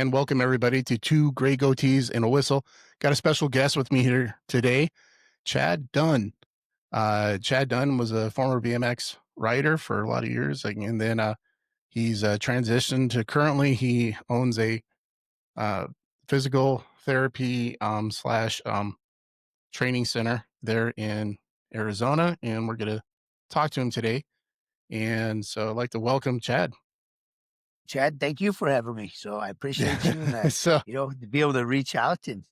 and welcome everybody to Two Gray Goatees and a Whistle. Got a special guest with me here today, Chad Dunn. Chad Dunn was a former BMX rider for a lot of years, and then he's transitioned to currently he owns a uh, physical therapy slash training center there in Arizona, and we're going to talk to him today. And so I'd like to welcome Chad. Chad, thank you for having me. So I appreciate you and So to be able to reach out and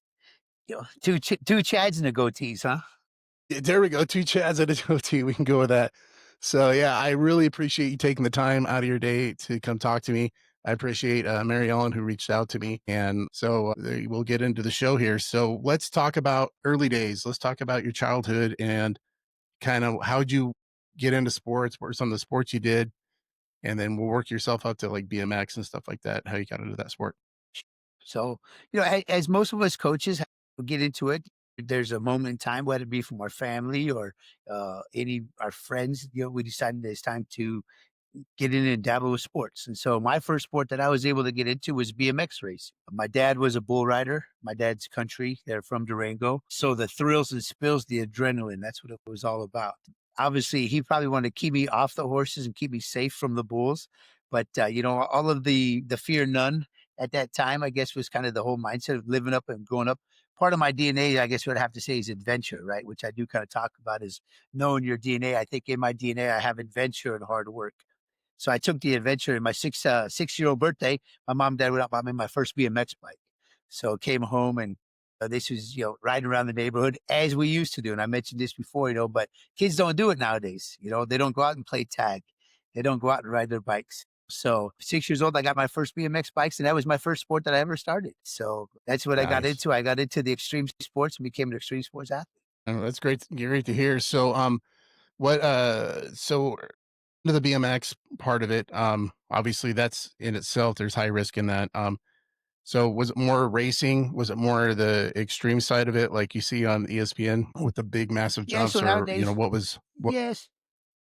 two Chads and the goatees, huh? there we go. Two Chads and a goatee. We can go with that. So yeah, I really appreciate you taking the time out of your day to come talk to me. I appreciate Mary Ellen who reached out to me. And so we'll get into the show here. So let's talk about early days. Let's talk about your childhood and kind of how'd you get into sports? What are some of the sports you did? And then we'll work yourself up to like BMX and stuff like that, how you got into that sport. So, as most of us coaches get into it, there's a moment in time, whether it be from our family or any our friends, we decided it's time to get in and dabble with sports. And so my first sport that I was able to get into was BMX racing. My dad was a bull rider. My dad's country. They're from Durango. So the thrills and spills, the adrenaline, that's what it was all about. Obviously, he probably wanted to keep me off the horses and keep me safe from the bulls. But, all of the fear none at that time, I guess, was kind of the whole mindset of living up and growing up. Part of my DNA, I guess what I have to say is adventure, right? Which I do kind of talk about is knowing your DNA. I think in my DNA, I have adventure and hard work. So I took the adventure in my 6-year-old birthday. My mom and dad went out bought me my first BMX bike. So came home and this was, riding around the neighborhood as we used to do. And I mentioned this before, but kids don't do it nowadays. They don't go out and play tag. They don't go out and ride their bikes. So 6 years old, I got my first BMX bikes, and that was my first sport that I ever started. So that's what I got Nice. into. I got into the extreme sports and became an extreme sports athlete. Oh, that's great. Great to hear. So, so to the BMX part of it, obviously that's in itself, there's high risk in that. So was it more racing? Was it more the extreme side of it, like you see on ESPN with the big massive Yeah. So jumps, or nowadays, what? yes.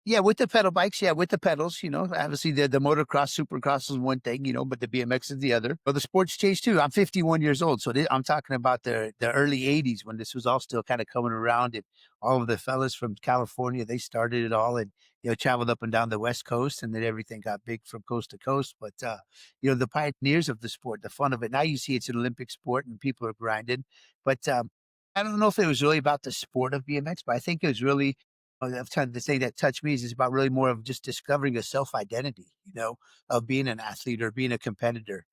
Yeah, with the pedal bikes, yeah, with the pedals, obviously the motocross, supercross is one thing, but the BMX is the other. But the sports change too. I'm 51 years old, so I'm talking about the early 80s when this was all still kind of coming around, and all of the fellas from California, they started it all and traveled up and down the West Coast, and then everything got big from coast to coast. But the pioneers of the sport, the fun of it. Now you see it's an Olympic sport and people are grinding, but I don't know if it was really about the sport of BMX, but I think it was really of time the thing that touched me is about really more of just discovering a self identity, of being an athlete or being a competitor.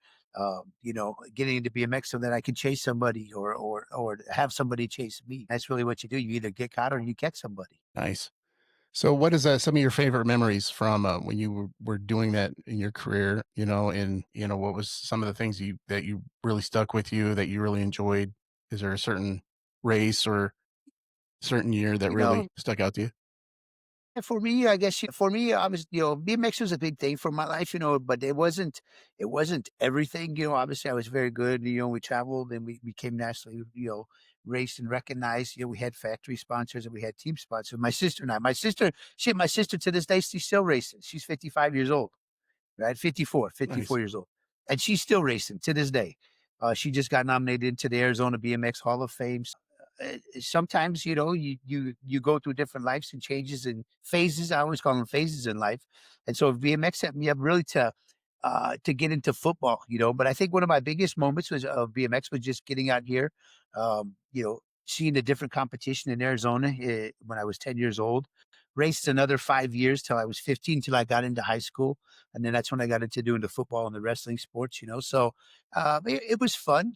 Getting into BMX so that I can chase somebody or have somebody chase me. That's really what you do. You either get caught or you catch somebody. Nice. So what is some of your favorite memories from when you were doing that in your career, and what was some of the things that you really stuck with you that you really enjoyed? Is there a certain race or certain year that You really know, stuck out to you? And for me, I guess for me, I was, BMX was a big thing for my life, but it wasn't everything. Obviously I was very good. We traveled and we became nationally, raced and recognized. We had factory sponsors and we had team sponsors. My sister and I, my sister to this day, she's still racing. She's 55 years old, right? 54, Nice. 54 years old. And she's still racing to this day. She just got nominated into the Arizona BMX Hall of Fame. Sometimes you go through different lives and changes and phases. I always call them phases in life. And so BMX set me up really to get into football. But I think one of my biggest moments was of BMX was just getting out here, seeing the different competition in Arizona when I was 10 years old. Raced another 5 years till I was 15, till I got into high school, and then that's when I got into doing the football and the wrestling sports. So it was fun.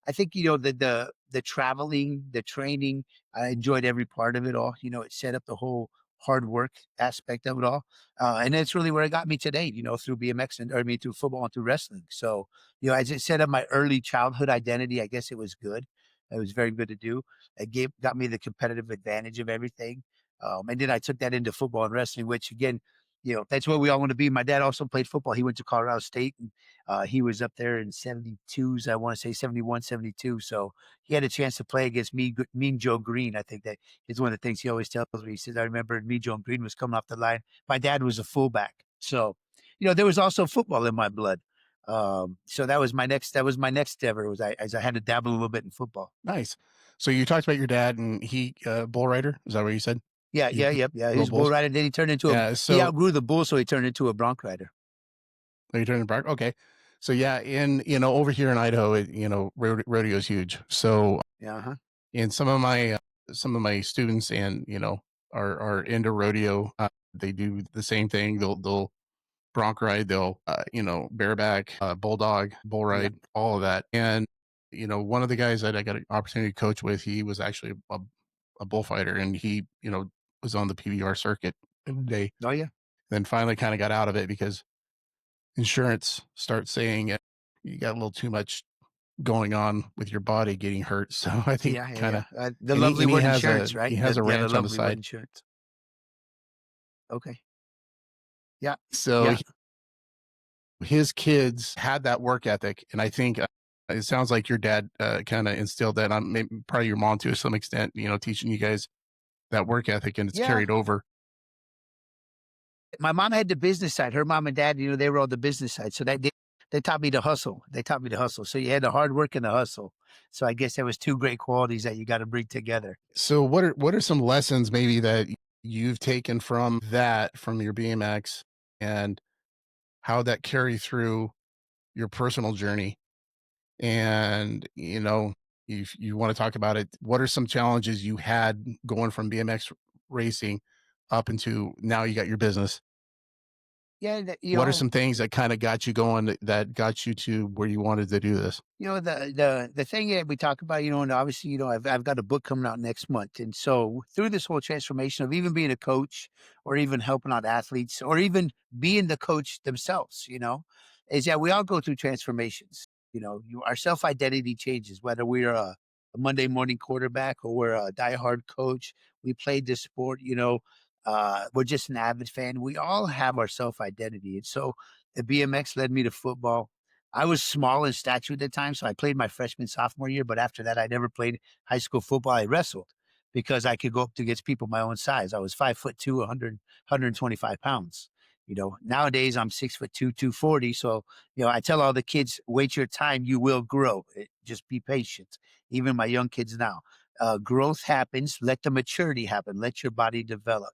I think the traveling, the training, I enjoyed every part of it all. It set up the whole hard work aspect of it all, and that's really where it got me today. Through BMX through football and through wrestling. So as it set up my early childhood identity, I guess it was good. It was very good to do. Got me the competitive advantage of everything, and then I took that into football and wrestling, which again, that's what we all want to be. My dad also played football. He went to Colorado State, and he was up there in 72s, I want to say 71, 72. So he had a chance to play against Mean Joe Green. I think that is one of the things he always tells me. He says, I remember Mean Joe Green was coming off the line. My dad was a fullback. So, there was also football in my blood. So that was my next ever was I had to dabble a little bit in football. Nice. So you talked about your dad and he, bull rider? Is that what you said? Yeah, He yeah, yep, yeah. He rode was a bull bulls? rider. Then he turned into a Yeah, he so outgrew the bull, so he turned into a bronc rider. oh, you turned in Park? Okay. So yeah, over here in Idaho, rodeo is huge. So Yeah, uh-huh. and some of my students and, are into rodeo. They do the same thing. They'll bronc ride, they'll, bareback, bulldog, bull Yeah. ride, all of that. And, one of the guys that I got an opportunity to coach with, he was actually a bullfighter and he, was on the PBR circuit in the day. Oh yeah. Then finally kind of got out of it because insurance starts saying you got a little too much going on with your body getting hurt. So I think Yeah, yeah, kind yeah. of, The and lovely he word has insurance, right? a Yeah, the ranch on the lovely word side. insurance. Okay. Yeah. So Yeah. his kids had that work ethic, and I think, it sounds like your dad, kinda instilled that on maybe probably your mom to some extent, teaching you guys that work ethic, and it's Yeah. carried over. My mom had the business side. Her mom and dad, they were on the business side. So they taught me to hustle. They taught me to hustle. So you had the hard work and the hustle. So I guess there was two great qualities that you got to bring together. So what are some lessons maybe that you've taken from that, from your BMX, and how that carry through your personal journey? And, if you wanna talk about it, what are some challenges you had going from BMX racing up into now you got your business? Yeah, What are some things that kinda got you going that got you to where you wanted to do this? the thing that we talk about, and obviously, I've got a book coming out next month, and so through this whole transformation of even being a coach, or even helping out athletes, or even being the coach themselves, is that we all go through transformations. Our self identity changes, whether we're a Monday morning quarterback or we're a diehard coach. We played this sport, we're just an avid fan. We all have our self identity, and so the BMX led me to football. I was small in stature at the time, so I played my freshman, sophomore year. But after that, I never played high school football. I wrestled because I could go up against people my own size. I was 5'2", 125 pounds. Nowadays I'm 6'2", 240. So, I tell all the kids, wait your time, you will grow. Just be patient. Even my young kids now, growth happens. Let the maturity happen. Let your body develop.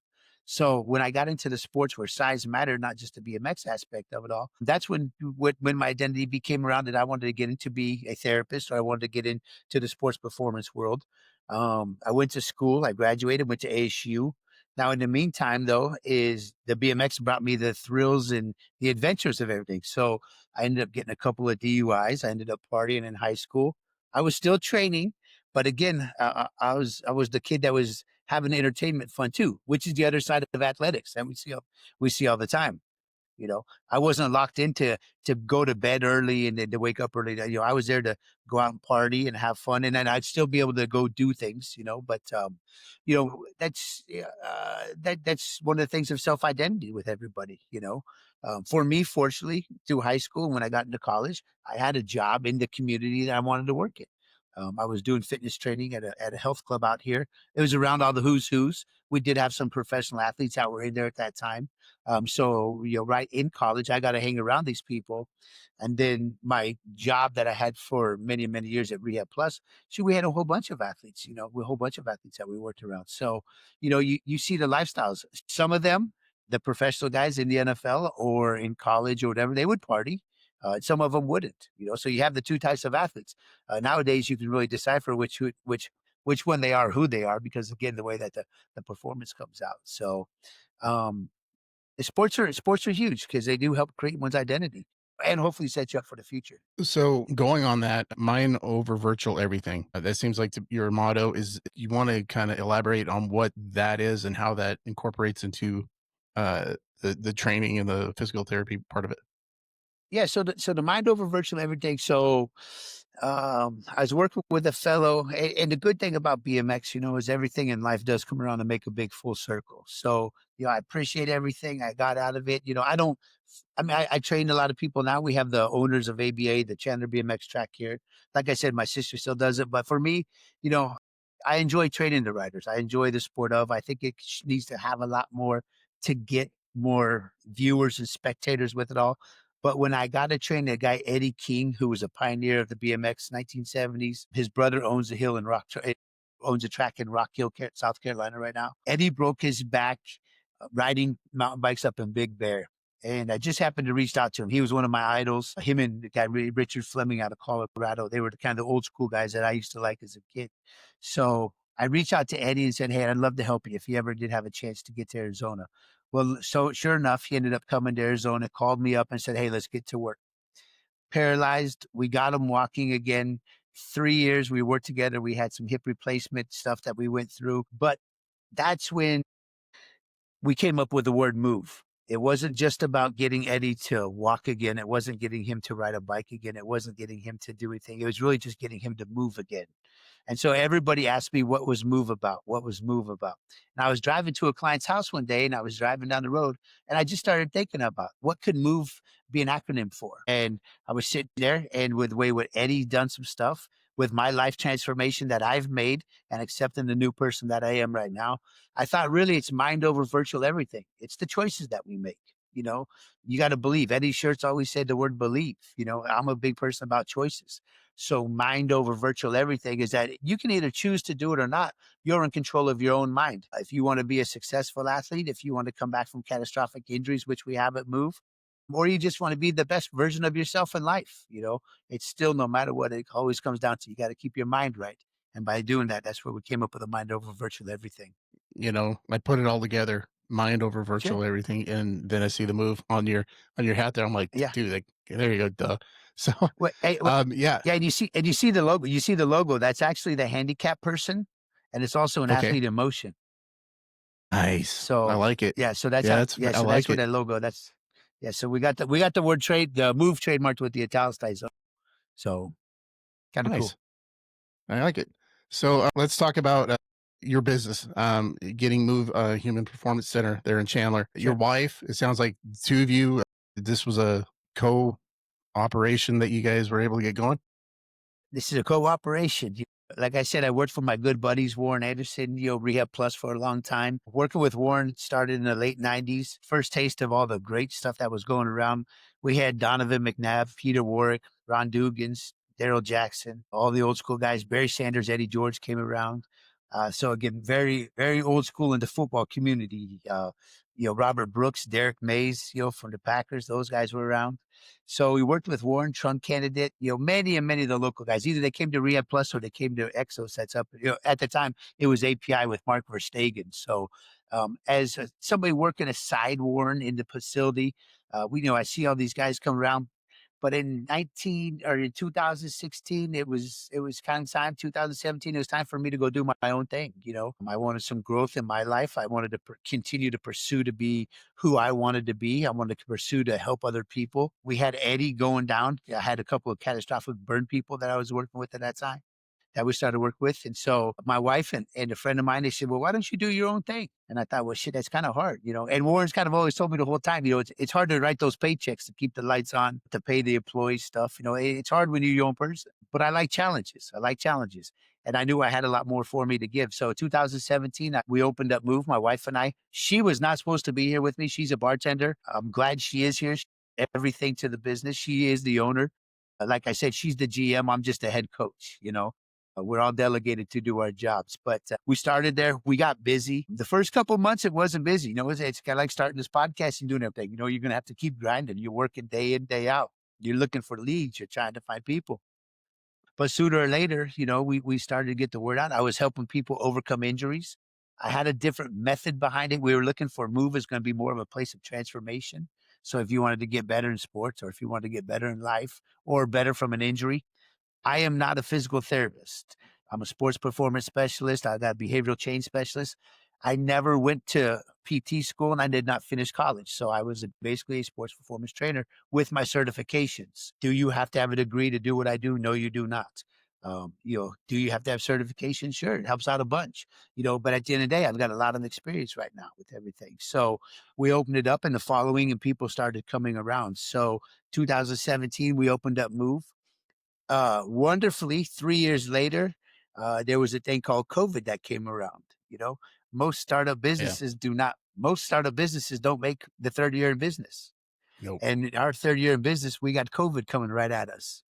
So when I got into the sports where size mattered, not just the BMX aspect of it all, that's when my identity became around that I wanted to get into be a therapist, or I wanted to get into the sports performance world. I went to school, I graduated, went to ASU. Now, in the meantime, though, is the BMX brought me the thrills and the adventures of everything. So I ended up getting a couple of DUIs. I ended up partying in high school. I was still training, but again, I was the kid that was having entertainment fun too, which is the other side of athletics that we see all the time. I wasn't locked into to go to bed early and then to wake up early. I was there to go out and party and have fun, and then I'd still be able to go do things. But that's one of the things of self identity with everybody. For me, fortunately, through high school and when I got into college, I had a job in the community that I wanted to work in. I was doing fitness training at a health club out here. It was around all the who's who's. We did have some professional athletes that were in there at that time. So, right in college, I got to hang around these people. And then my job that I had for many, many years at Rehab Plus, we had a whole bunch of athletes, a whole bunch of athletes that we worked around. So, you see the lifestyles. Some of them, the professional guys in the NFL or in college or whatever, they would party. Some of them wouldn't, so you have the two types of athletes. Nowadays, you can really decipher which one they are, who they are, because again, the way that the performance comes out. So, um, sports are huge because they do help create one's identity and hopefully set you up for the future. So, going on that, mind over virtual everything. That seems like your motto. Is you wanna kinda elaborate on what that is and how that incorporates into, the training and the physical therapy part of it? Yeah, so the mind over virtual everything. So I was working with a fellow, and the good thing about BMX, is everything in life does come around and make a big full circle. So, I appreciate everything I got out of it. I don't, I mean, I train a lot of people now. We have the owners of ABA, the Chandler BMX track here. Like I said, my sister still does it. But for me, you know, I enjoy training the riders. I enjoy the sport of. I think it needs to have a lot more to get more viewers and spectators with it all. But when I got to train a guy, Eddie King, who was a pioneer of the BMX 1970s, his brother owns a hill in owns a track in Rock Hill, South Carolina right now. Eddie broke his back riding mountain bikes up in Big Bear. And I just happened to reach out to him. He was one of my idols. Him and the guy Richard Fleming out of Colorado. They were the kind of old school guys that I used to like as a kid. So I reached out to Eddie and said, "Hey, I'd love to help you if you ever did have a chance to get to Arizona." Well, so sure enough, he ended up coming to Arizona, called me up and said, "Hey, let's get to work." Paralyzed, we got him walking again. 3 years we worked together. We had some hip replacement stuff that we went through, but that's when we came up with the word move. It wasn't just about getting Eddie to walk again. It wasn't getting him to ride a bike again. It wasn't getting him to do anything. It was really just getting him to move again. And so everybody asked me what was move about? What was move about? And I was driving to a client's house one day and I was driving down the road and I just started thinking about what could move be an acronym for. And I was sitting there and with the way what Eddie done some stuff with my life transformation that I've made and accepting the new person that I am right now, I thought really it's mind over virtual everything. It's the choices that we make. You know, you got to believe. Eddie Shirts always said the word believe. You know, I'm a big person about choices. So mind over virtual everything is that you can either choose to do it or not. You're in control of your own mind. If you want to be a successful athlete, if you want to come back from catastrophic injuries, which we have at Move, or you just want to be the best version of yourself in life, it's still no matter what, it always comes down to you got to keep your mind right. And by doing that, that's where we came up with a mind over virtual everything. I put it all together, mind over Sure. virtual everything, and then I see the move on your hat there. I'm like, Yeah. dude, like, there you go, duh. So, Well, hey, yeah, yeah, and you see the logo. You see the logo. That's actually the handicap person, and it's also an okay, athlete in motion. nice. I So like it. yeah, so that's Yeah, how. that's Yeah, I so that's like what it. that logo. That's yeah. So we got the word the move trademarked with the italicized. So kind of cool. Nice. I like it. So let's talk about your business, getting Move Human Performance Center there in Chandler. Your Sure. wife, it sounds like two of you, this was a co operation that you guys were able to get going. This is a cooperation. Like I said, I worked for my good buddies, Warren Anderson, Rehab Plus for a long time. Working with Warren started in the late 90s. First taste of all the great stuff that was going around. We had Donovan McNabb, Peter Warwick, Ron Dugans, Daryl Jackson, all the old school guys. Barry Sanders, Eddie George came around. So again, very, very old school in the football community. Robert Brooks, Derek Mays, from the Packers, those guys were around. So we worked with Warren, Trump candidate, many and many of the local guys. Either they came to Rehab Plus or they came to Exo Sets Up. At the time, it was API with Mark Verstegen. So as somebody working aside Warren in the facility, I see all these guys come around. But in 2016, it was kind of time. 2017, it was time for me to go do my own thing. I wanted some growth in my life. I wanted to continue to pursue to be who I wanted to be. I wanted to pursue to help other people. We had Eddie going down. I had a couple of catastrophic burn people that I was working with at that time that we started to work with. And so my wife and a friend of mine, they said, "Well, why don't you do your own thing?" And I thought, well, shit, that's kind of hard. And Warren's kind of always told me the whole time, it's hard to write those paychecks to keep the lights on, to pay the employee stuff. It's hard when you're your own person, but I like challenges. I like challenges. And I knew I had a lot more for me to give. So 2017, we opened up Move, my wife and I. She was not supposed to be here with me. She's a bartender. I'm glad she is here. Everything to the business. She is the owner. Like I said, she's the GM. I'm just the head coach. We're all delegated to do our jobs, but we started there. We got busy. The first couple of months, it wasn't busy. It's kind of like starting this podcast and doing everything. You're going to have to keep grinding. You're working day in, day out. You're looking for leads. You're trying to find people. But sooner or later, we started to get the word out. I was helping people overcome injuries. I had a different method behind it. We were looking for Move is going to be more of a place of transformation. So if you wanted to get better in sports or if you wanted to get better in life or better from an injury, I am not a physical therapist. I'm a sports performance specialist. I got a behavioral change specialist. I never went to PT school and I did not finish college. So I was basically a sports performance trainer with my certifications. Do you have to have a degree to do what I do? No, you do not. Do you have to have certification? Sure, it helps out a bunch. But at the end of the day, I've got a lot of experience right now with everything. So we opened it up, and the following and people started coming around. So 2017, we opened up Move. Wonderfully, 3 years later, there was a thing called COVID that came around. Most startup Yeah. businesses do not. Most startup businesses don't make the third year in business. Nope. And in our 3rd year in business, we got COVID coming right at us.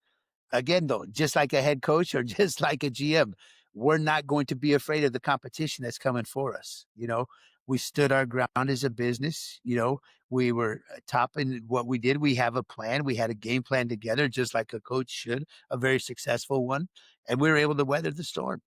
Again, though, just like a head coach or just like a GM, we're not going to be afraid of the competition that's coming for us. We stood our ground as a business. We were top in what we did. We have a plan. We had a game plan together, just like a coach should, a very successful one. And we were able to weather the storm.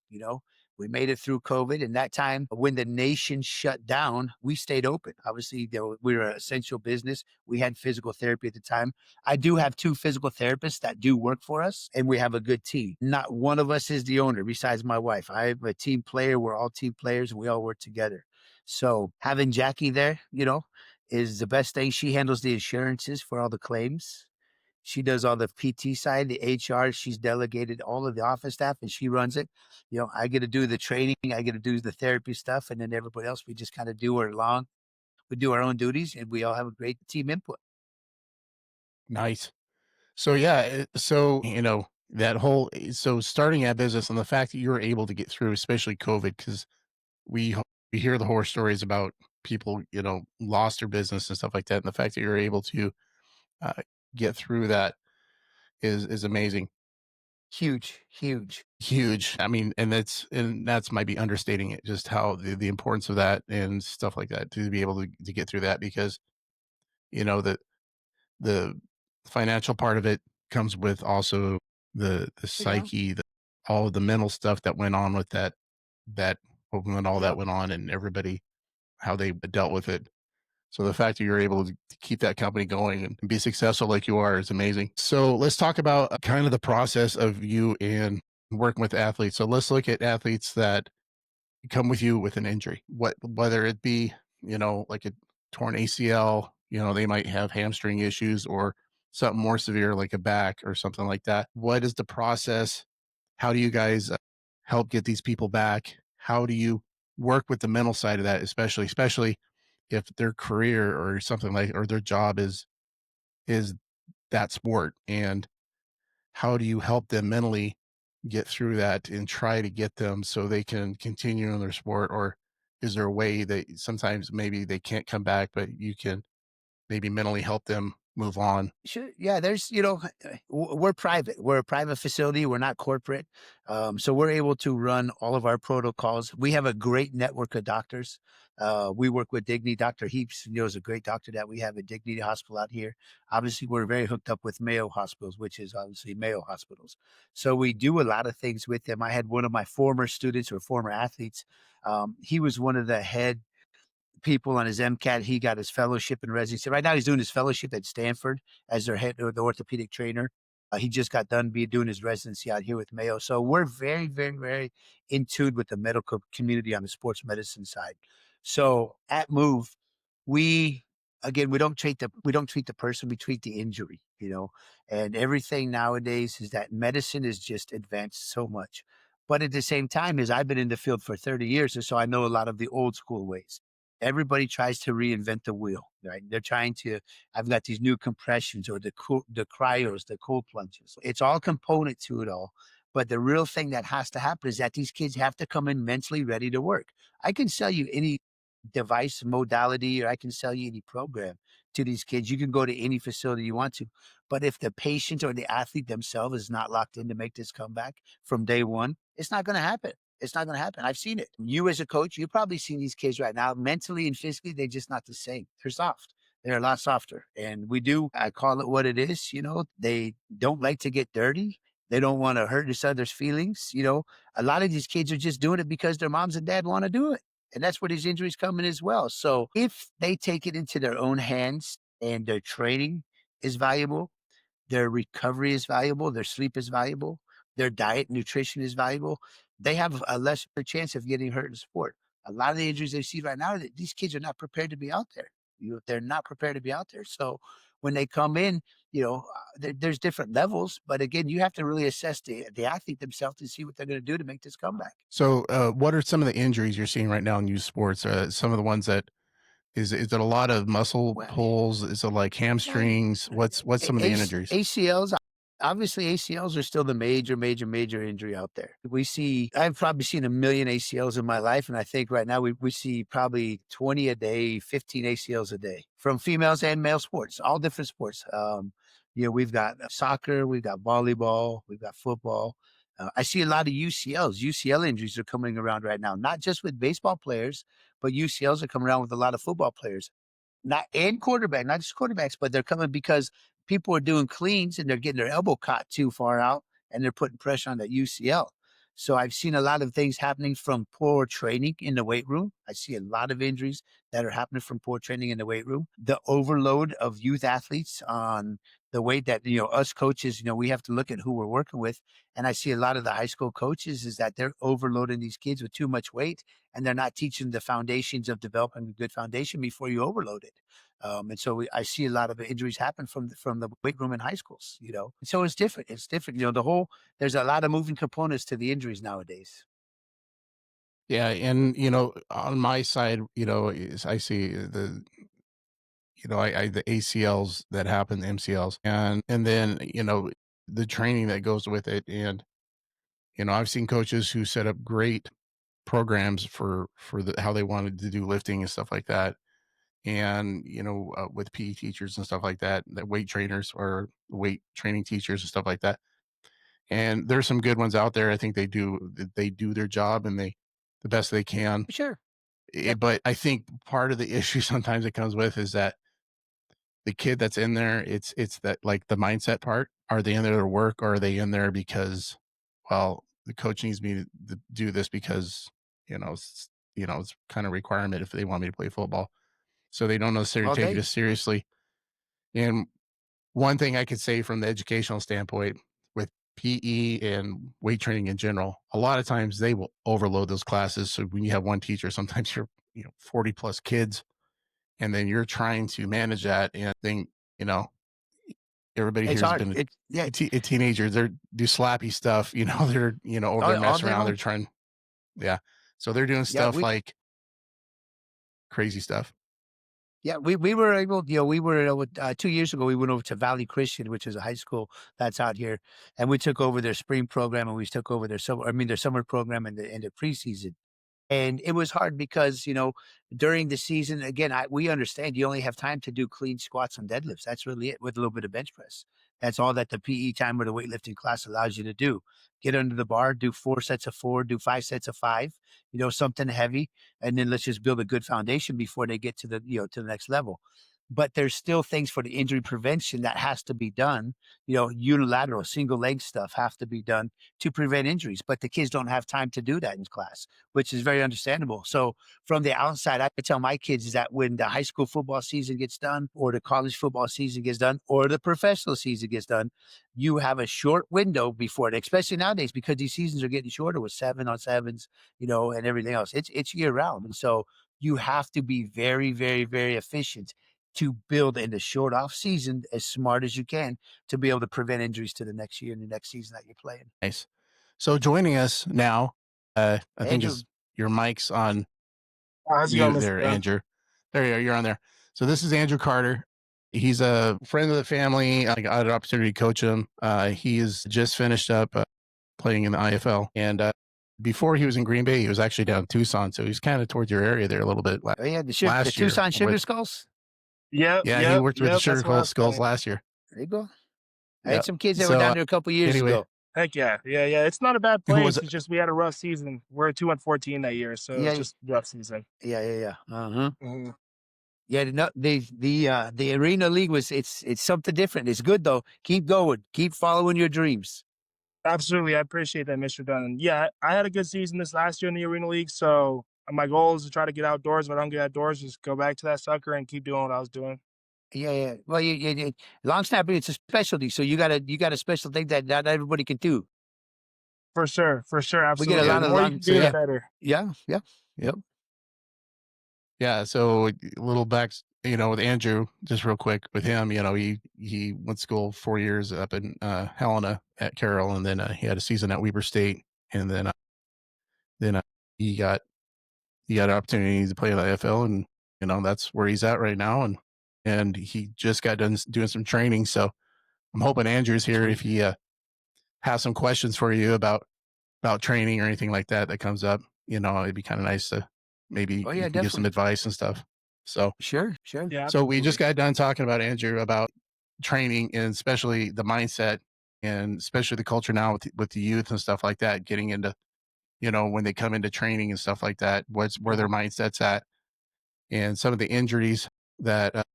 We made it through COVID. And that time when the nation shut down, we stayed open. Obviously, we were an essential business. We had physical therapy at the time. I do have 2 physical therapists that do work for us, and we have a good team. Not one of us is the owner besides my wife. I'm a team player. We're all team players. We all work together. So having Jackie there, is the best thing. She handles the insurances for all the claims. She does all the PT side, the HR. She's delegated all of the office staff and she runs it. I get to do the training. I get to do the therapy stuff. And then everybody else, we just kind of do it along. We do our own duties and we all have a great team input. Nice. So yeah, so that whole so starting that business and the fact that you were able to get through, especially COVID, because we hear the horror stories about people lost their business and stuff like that, and the fact that you're able to uh, get through that is amazing. Huge, huge. Huge. I mean, and that's might be understating it, just how the importance of that and stuff like that to be able to get through that because the financial part of it comes with also the Yeah. psyche, all of the mental stuff that went on with that when all that Yep. went on and everybody how they dealt with it. So the fact that you're able to keep that company going and be successful like you are is amazing. So let's talk about kind of the process of you and working with athletes. So let's look at athletes that come with you with an injury, whether it be like a torn ACL, they might have hamstring issues or something more severe like a back or something like that. What is the process? How do you guys help get these people back? How do you work with the mental side of that, especially if their career or something like or their job is that sport, and how do you help them mentally get through that and try to get them so they can continue in their sport? Or is there a way that sometimes maybe they can't come back, but you can maybe mentally help them move on? Sure. Yeah, we're private. We're a private facility. We're not corporate. So we're able to run all of our protocols. We have a great network of doctors. We work with Dignity. Dr. Heaps, is a great doctor that we have at Dignity Hospital out here. Obviously, we're very hooked up with Mayo Hospitals, which is obviously Mayo Hospitals. So we do a lot of things with them. I had one of my former students or former athletes. He was one of the head people on his MCAT. He got his fellowship and residency. Right now, he's doing his fellowship at Stanford as their head the orthopedic trainer. He just got done doing his residency out here with Mayo. So we're very, very, very in tune with the medical community on the sports medicine side. So at Move, we again we don't treat the person, we treat the injury, and everything nowadays is that medicine is just advanced so much. But at the same time, as I've been in the field for 30 years, and so I know a lot of the old school ways. Everybody tries to reinvent the wheel, right? They're trying to. I've got these new compressions or the cryos, the cold plunges. It's all component to it all. But the real thing that has to happen is that these kids have to come in mentally ready to work. I can sell you any device modality or I can sell you any program to these kids. You can go to any facility you want to. But if the patient or the athlete themselves is not locked in to make this comeback from day one, it's not going to happen. It's not going to happen. I've seen it. You as a coach, you've probably seen these kids right now, mentally and physically, they're just not the same. They're soft. They're a lot softer. And I call it what it is. They don't like to get dirty. They don't want to hurt each other's feelings. A lot of these kids are just doing it because their moms and dad want to do it. And that's where these injuries come in as well. So if they take it into their own hands and their training is valuable, their recovery is valuable, their sleep is valuable, their diet, nutrition is valuable, they have a lesser chance of getting hurt in sport. A lot of the injuries they see right now, these kids are not prepared to be out there. They're not prepared to be out there. So when they come in, there's different levels, but again, you have to really assess the athlete themselves to see what they're going to do to make this comeback. So what are some of the injuries you're seeing right now in youth sports? Some of the ones that is it a lot of muscle Well, pulls? Is it like yeah, hamstrings? What's some of the injuries? ACLs. Obviously, ACLs are still the major injury out there. I've probably seen a million ACLs in my life, and I think right now we see probably 20 a day, 15 ACLs a day from females and male sports, all different sports. We've got soccer, we've got volleyball, we've got football. I see a lot of UCLs. UCL injuries are coming around right now, not just with baseball players, but UCLs are coming around with a lot of football players. Not just quarterbacks, but they're coming because people are doing cleans and they're getting their elbow caught too far out and they're putting pressure on that UCL. So I've seen a lot of things happening from poor training in the weight room. I see a lot of injuries that are happening from poor training in the weight room. The overload of youth athletes on the weight that, us coaches, we have to look at who we're working with. And I see a lot of the high school coaches is that they're overloading these kids with too much weight and they're not teaching the foundations of developing a good foundation before you overload it. I see a lot of injuries happen from the weight room in high schools. So it's different. It's different. There's a lot of moving components to the injuries nowadays. Yeah, and on my side, is I see the I the ACLs that happen, the MCLs, and then the training that goes with it, and I've seen coaches who set up great programs for how they wanted to do lifting and stuff like that, and with PE teachers and stuff like that, that weight trainers or weight training teachers and stuff like that. And there's some good ones out there. I think they do their job and they the best they can. Sure. Yep. But I think part of the issue sometimes it comes with is that the kid that's in there, it's that like the mindset part. Are they in there to work or are they in there because, well, the coach needs me to do this because, it's kind of requirement if they want me to play football. So they don't necessarily All take day. it seriously. And one thing I could say from the educational standpoint with PE and weight training in general, a lot of times they will overload those classes. So when you have one teacher, sometimes you're, 40 plus kids, and then you're trying to manage that and think, you know, everybody It's here has hard. been It yeah. a teenager. They're do slappy stuff, they're, over there All messing day around. They're long. trying, yeah. So they're doing Yeah. stuff like crazy stuff. We were able, we were able, 2 years ago, we went over to Valley Christian, which is a high school that's out here, and we took over their spring program and we took over their summer program and the preseason. And it was hard because, during the season, again, we understand you only have time to do clean squats and deadlifts. That's really it with a little bit of bench press. That's all that the PE time or the weightlifting class allows you to do. Get under the bar, do 4 sets of 4, do 5 sets of 5, something heavy. And then let's just build a good foundation before they get to the next level. But there's still things for the injury prevention that has to be done. Unilateral, single leg stuff have to be done to prevent injuries. But the kids don't have time to do that in class, which is very understandable. So from the outside, I could tell my kids is that when the high school football season gets done, or the college football season gets done, or the professional season gets done, you have a short window before it, especially nowadays because these seasons are getting shorter with 7-on-7s, and everything else. It's year round. And so you have to be very, very, very efficient to build in the short off season as smart as you can to be able to prevent injuries to the next year and the next season that you're playing. Nice. So joining us now, I think Andrew, is your mic's on How's it going, mute Mr. there, Dunn? Andrew. There you are. You're on there. So this is Andrew Carter. He's a friend of the family. I got an opportunity to coach him. He has just finished up playing in the IFL, and before he was in Green Bay, he was actually down in Tucson. So he's kind of towards your area there a little bit oh yeah, the last year. Tucson Sugar With Skulls. Yep, yeah, he yep, worked with the yep. That's Sugar where I was Skulls playing. last year. There you go. I Yeah. had some kids that were So down there a couple years anyway, ago. Heck yeah, yeah, yeah. It's not a bad who place. was It's just we had a rough season. We're 2-14 that year, so Yeah, just rough season. yeah. Uh-huh. hmm Yeah, no, the Arena League it's something different. It's good though. Keep going. Keep following your dreams. Absolutely, I appreciate that, Mr. Dunn. And yeah, I had a good season this last year in the Arena League. So my goal is to try to get outdoors. If I don't get outdoors, just go back to that sucker and keep doing what I was doing. Yeah. Well, long snapping, it's a specialty, so you got a special thing that not everybody can do. For sure, We get a absolutely. yeah. lot The of more you long, can so do, the yeah, better. yeah. Yep. Yeah, so a little back, with Andrew, just real quick with him, he went to school 4 years up in Helena at Carroll, and then he had a season at Weber State, and then he got an opportunity to play in the AFL, and that's where he's at right now, and he just got done doing some training, so I'm hoping Andrew's here Sweet. if he has some questions for you about training or anything like that that comes up. It'd be kind of nice to maybe Oh you yeah, can give some definitely. advice and stuff. So, Sure, sure. Yeah, so we just absolutely. got done talking about Andrew about training and especially the mindset and especially the culture now with the youth and stuff like that, getting into when they come into training and stuff like that, where their mindset's at, and some of the injuries that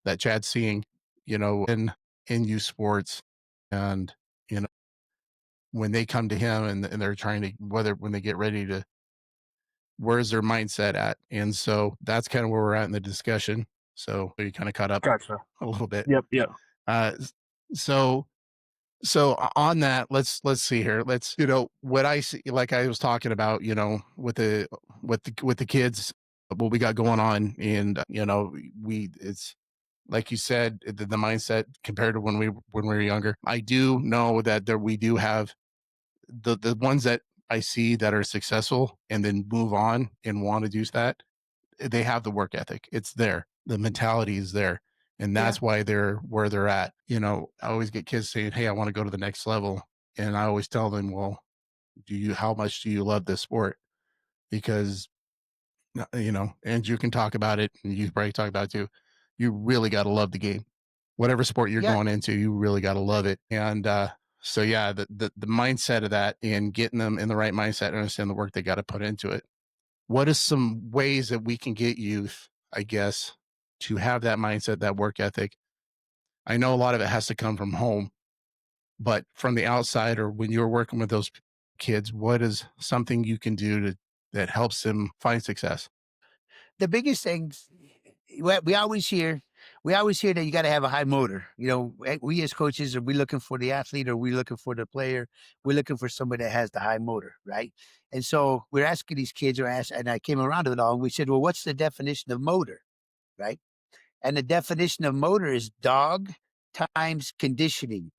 that Chad's seeing, in youth sports, and you know when they come to him and they're trying to when they get ready to where's their mindset at, and so that's kind of where we're at in the discussion. So we kind of caught up Gotcha. a little bit. Yep. Yep. Uh, so on that, let's see here. Let's what I see, like I was talking about, with the kids, what we got going on, and we it's like you said, the mindset compared to when we were younger. I do know that there we do have the ones that I see that are successful and then move on and want to do that. They have the work ethic. It's there. The mentality is there. And Yeah. that's why they're where they're at. I always get kids saying, "Hey, I want to go to the next level." And I always tell them, "Well, how much do you love this sport?" Because, and you can talk about it and you probably talk about it too. You really got to love the game. Whatever sport you're Yeah. going into, you really got to love it. And, so yeah, the mindset of that and getting them in the right mindset and understand the work they got to put into it. What is some ways that we can get youth, I guess, to have that mindset, that work ethic? I know a lot of it has to come from home, but from the outside or when you're working with those kids, what is something you can do that helps them find success? The biggest things we always hear that you got to have a high motor. We as coaches, are we looking for the athlete? Or are we looking for the player? We're looking for somebody that has the high motor, right? And so we're asking these kids, and I came around to it all, and we said, well, what's the definition of motor, right? And the definition of motor is dog times conditioning.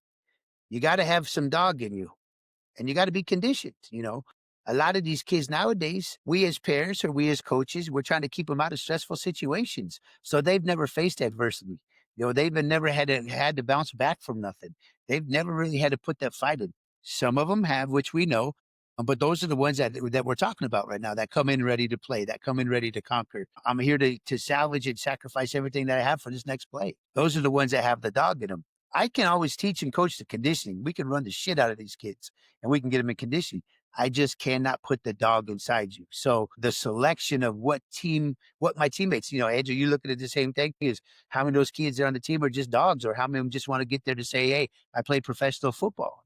You got to have some dog in you and you got to be conditioned. A lot of these kids nowadays, we as parents or we as coaches, we're trying to keep them out of stressful situations. So they've never faced adversity. They've never had to bounce back from nothing. They've never really had to put that fight in. Some of them have, which we know, but those are the ones that we're talking about right now that come in ready to play, that come in ready to conquer. I'm here to salvage and sacrifice everything that I have for this next play. Those are the ones that have the dog in them. I can always teach and coach the conditioning. We can run the shit out of these kids and we can get them in conditioning. I just cannot put the dog inside you. So the selection of what my teammates, Andrew, you looking at the same thing is how many of those kids are on the team are just dogs, or how many of them just want to get there to say, hey, I played professional football.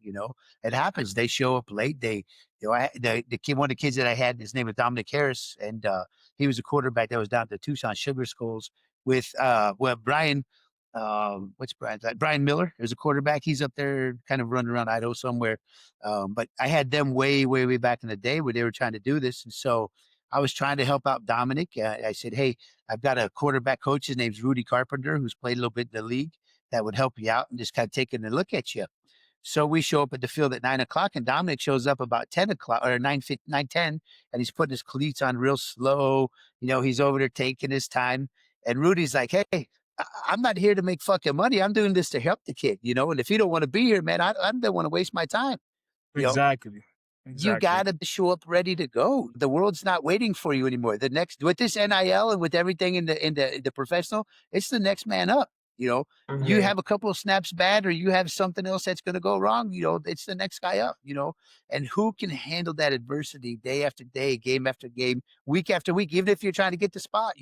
It happens. They show up late. The kid, one of the kids that I had, his name was Dominic Harris, and he was a quarterback that was down at the Tucson Sugar Skulls with Brian. What's Brian's? Brian Miller is a quarterback. He's up there kind of running around Idaho somewhere. But I had them way, way, way back in the day where they were trying to do this. And so I was trying to help out Dominic. I said, hey, I've got a quarterback coach. His name's Rudy Carpenter, who's played a little bit in the league, that would help you out and just kind of taking a look at you. So we show up at the field at 9 o'clock, and Dominic shows up about 10 o'clock or 9:10, and he's putting his cleats on real slow. He's over there taking his time. And Rudy's like, hey, I'm not here to make fucking money. I'm doing this to help the kid. And if you don't want to be here, man, I don't want to waste my time. You know, Exactly. you Exactly. gotta show up ready to go. The world's not waiting for you anymore. The next with this NIL and with everything in the professional, it's the next man up. You Yeah. have a couple of snaps bad, or you have something else that's going to go wrong. It's the next guy up. And who can handle that adversity day after day, game after game, week after week, even if you're trying to get the spot.